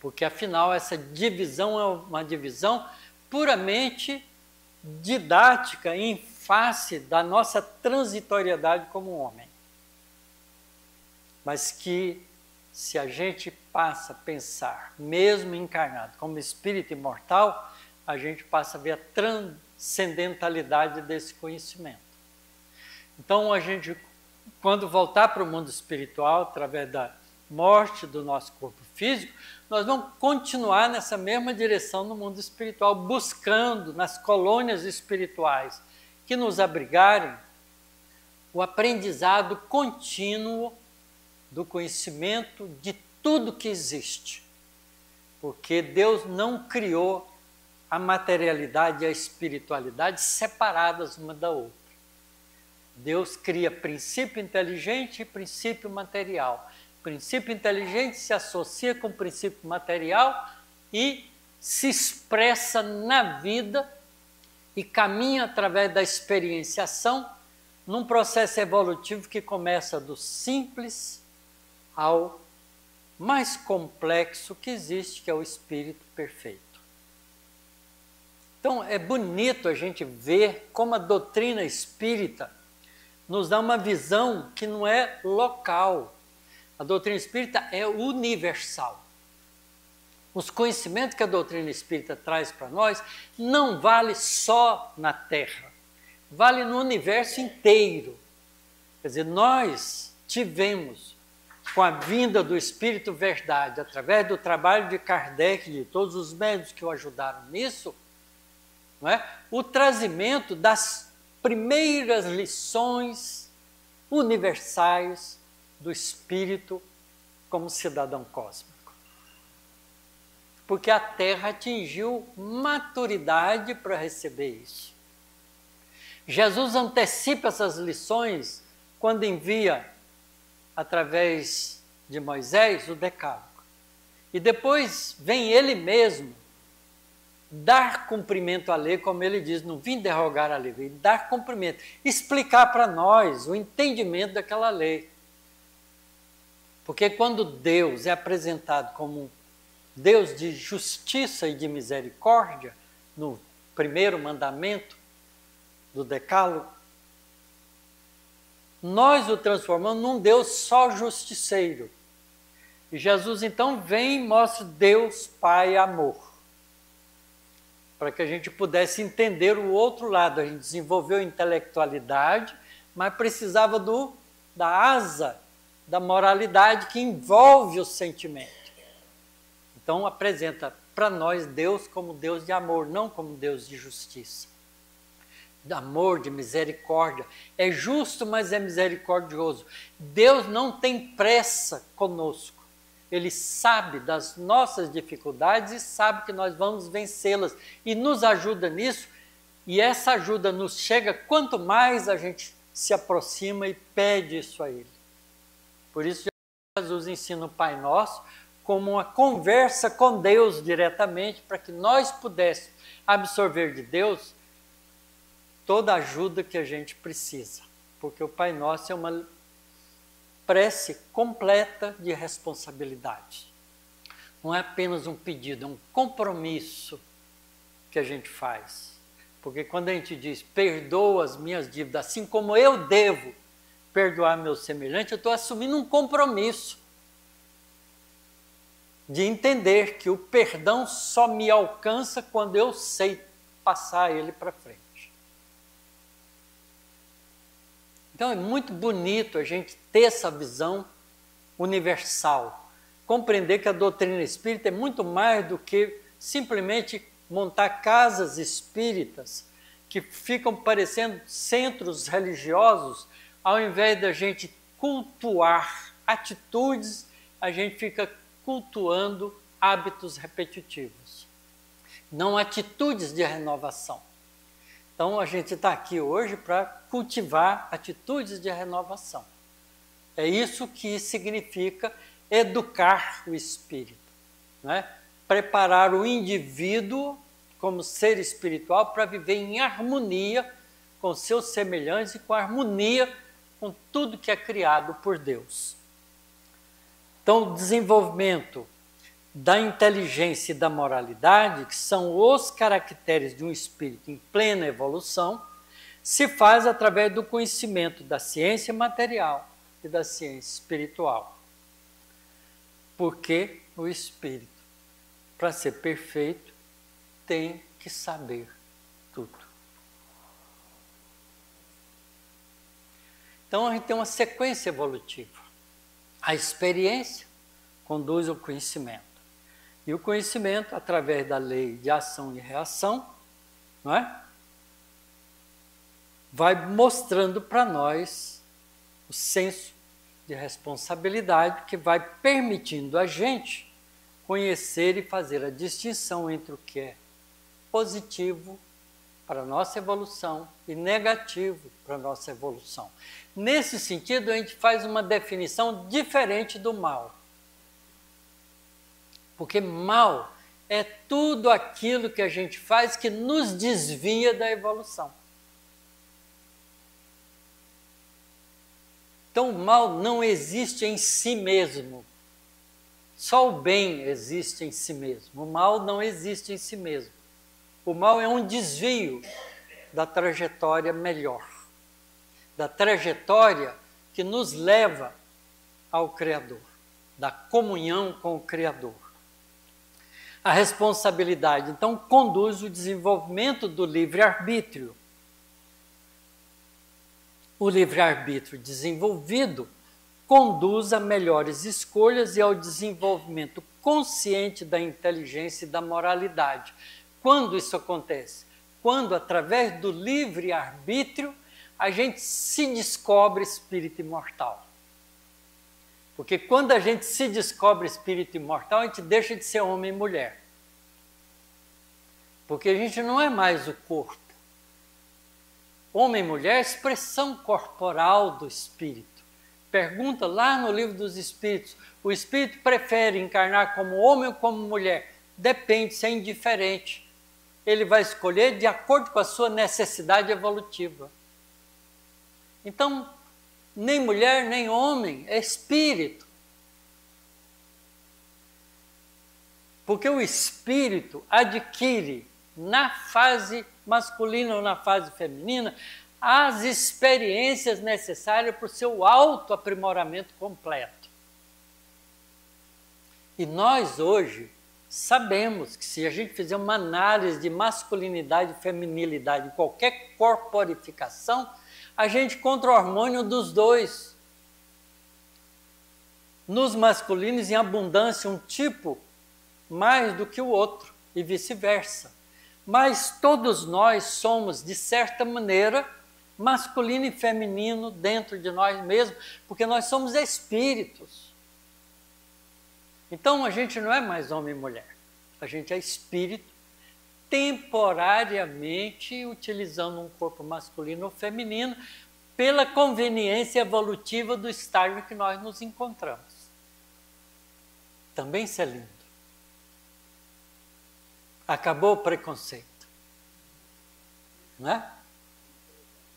Speaker 4: Porque, afinal, essa divisão é uma divisão puramente didática em face da nossa transitoriedade como homem. Mas que, se a gente passa a pensar, mesmo encarnado, como espírito imortal, a gente passa a ver a transcendentalidade desse conhecimento. Então, a gente, quando voltar para o mundo espiritual, através da morte do nosso corpo físico, nós vamos continuar nessa mesma direção no mundo espiritual, buscando nas colônias espirituais que nos abrigarem o aprendizado contínuo do conhecimento de tudo que existe. Porque Deus não criou a materialidade e a espiritualidade separadas uma da outra. Deus cria princípio inteligente e princípio material. Princípio inteligente se associa com o princípio material e se expressa na vida e caminha através da experienciação num processo evolutivo que começa do simples ao mais complexo que existe, que é o espírito perfeito. Então é bonito a gente ver como a doutrina espírita nos dá uma visão que não é local. A doutrina espírita é universal. Os conhecimentos que a doutrina espírita traz para nós não vale só na Terra, vale no universo inteiro. Quer dizer, nós tivemos, com a vinda do Espírito Verdade, através do trabalho de Kardec e de todos os médiuns que o ajudaram nisso, não é? O trazimento das primeiras lições universais do Espírito como cidadão cósmico. Porque a Terra atingiu maturidade para receber isso. Jesus antecipa essas lições quando envia, através de Moisés, o Decálogo. E depois vem ele mesmo dar cumprimento à lei, como ele diz, não vim derrogar a lei, vim dar cumprimento, explicar para nós o entendimento daquela lei. Porque quando Deus é apresentado como Deus de justiça e de misericórdia, no primeiro mandamento do Decálogo, nós o transformamos num Deus só justiceiro. E Jesus então vem e mostra Deus Pai amor, para que a gente pudesse entender o outro lado. A gente desenvolveu intelectualidade, mas precisava do da asa da moralidade que envolve o sentimento. Então apresenta para nós Deus como Deus de amor, não como Deus de justiça. De amor, de misericórdia. É justo, mas é misericordioso. Deus não tem pressa conosco. Ele sabe das nossas dificuldades e sabe que nós vamos vencê-las. E nos ajuda nisso. E essa ajuda nos chega quanto mais a gente se aproxima e pede isso a Ele. Por isso Jesus ensina o Pai Nosso como uma conversa com Deus diretamente, para que nós pudéssemos absorver de Deus toda a ajuda que a gente precisa. Porque o Pai Nosso é uma prece completa de responsabilidade. Não é apenas um pedido, é um compromisso que a gente faz. Porque quando a gente diz, perdoa as minhas dívidas, assim como eu devo perdoar meu semelhante, eu estou assumindo um compromisso de entender que o perdão só me alcança quando eu sei passar ele para frente. Então é muito bonito a gente ter essa visão universal, compreender que a doutrina espírita é muito mais do que simplesmente montar casas espíritas que ficam parecendo centros religiosos. Ao invés da gente cultuar atitudes, a gente fica cultuando hábitos repetitivos, não atitudes de renovação. Então a gente está aqui hoje para cultivar atitudes de renovação. É isso que significa educar o espírito, né? Preparar o indivíduo como ser espiritual para viver em harmonia com seus semelhantes e com harmonia com tudo que é criado por Deus. Então, o desenvolvimento da inteligência e da moralidade, que são os caracteres de um espírito em plena evolução, se faz através do conhecimento da ciência material e da ciência espiritual. Porque o espírito, para ser perfeito, tem que saber tudo. Então, a gente tem uma sequência evolutiva. A experiência conduz ao conhecimento. E o conhecimento, através da lei de ação e reação, não é? Vai mostrando para nós o senso de responsabilidade que vai permitindo a gente conhecer e fazer a distinção entre o que é positivo para a nossa evolução e negativo para a nossa evolução. Nesse sentido, a gente faz uma definição diferente do mal. Porque mal é tudo aquilo que a gente faz que nos desvia da evolução. Então, o mal não existe em si mesmo. Só o bem existe em si mesmo. O mal não existe em si mesmo. O mal é um desvio da trajetória melhor, da trajetória que nos leva ao Criador, da comunhão com o Criador. A responsabilidade, então, conduz o desenvolvimento do livre-arbítrio. O livre-arbítrio desenvolvido conduz a melhores escolhas e ao desenvolvimento consciente da inteligência e da moralidade. Quando isso acontece? Quando, através do livre-arbítrio, a gente se descobre espírito imortal. Porque quando a gente se descobre espírito imortal, a gente deixa de ser homem e mulher. Porque a gente não é mais o corpo. Homem e mulher é a expressão corporal do espírito. Pergunta lá no Livro dos Espíritos, o espírito prefere encarnar como homem ou como mulher? Depende, se é indiferente. Ele vai escolher de acordo com a sua necessidade evolutiva. Então, nem mulher, nem homem, é espírito. Porque o espírito adquire, na fase masculina ou na fase feminina, as experiências necessárias para o seu autoaprimoramento completo. E nós hoje sabemos que se a gente fizer uma análise de masculinidade e feminilidade, qualquer corporificação, a gente encontra o hormônio dos dois. nos masculinos em abundância um tipo mais do que o outro e vice-versa. Mas todos nós somos, de certa maneira, masculino e feminino dentro de nós mesmos, porque nós somos espíritos. Então a gente não é mais homem e mulher, a gente é espírito, temporariamente utilizando um corpo masculino ou feminino pela conveniência evolutiva do estágio que nós nos encontramos. Também isso é lindo. Acabou o preconceito, não é?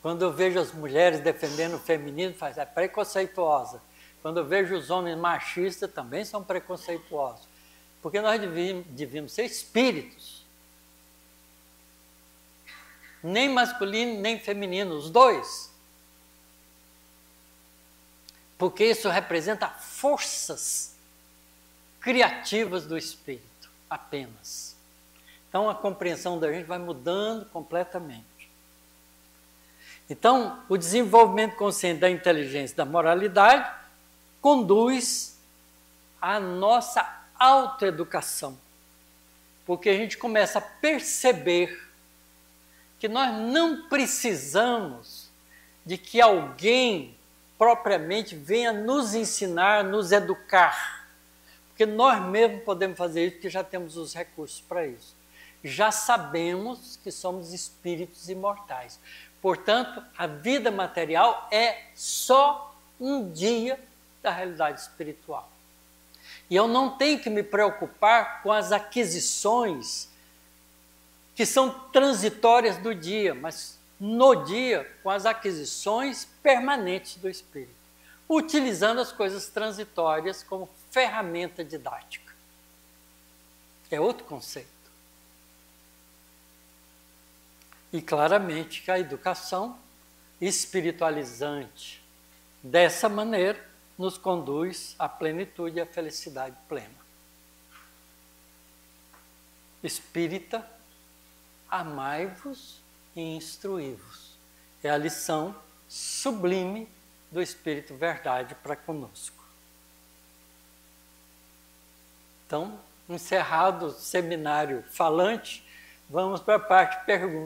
Speaker 4: Quando eu vejo as mulheres defendendo o feminino, é preconceituosa. Quando eu vejo os homens machistas, também são preconceituosos. Porque nós devíamos ser espíritos. Nem masculino, nem feminino, os dois. Porque isso representa forças criativas do espírito, apenas. Então a compreensão da gente vai mudando completamente. Então, o desenvolvimento consciente da inteligência e da moralidade conduz à nossa autoeducação. Porque a gente começa a perceber que nós não precisamos de que alguém propriamente venha nos ensinar, nos educar. Porque nós mesmos podemos fazer isso, porque já temos os recursos para isso. Já sabemos que somos espíritos imortais. Portanto, a vida material é só um dia da realidade espiritual. E eu não tenho que me preocupar com as aquisições que são transitórias do dia, mas no dia com as aquisições permanentes do espírito, utilizando as coisas transitórias como ferramenta didática. É outro conceito. E claramente que a educação espiritualizante dessa maneira nos conduz à plenitude e à felicidade plena. Espírita, amai-vos e instruí-vos. É a lição sublime do Espírito Verdade para conosco. Então, encerrado o seminário falante, vamos para a parte pergunta.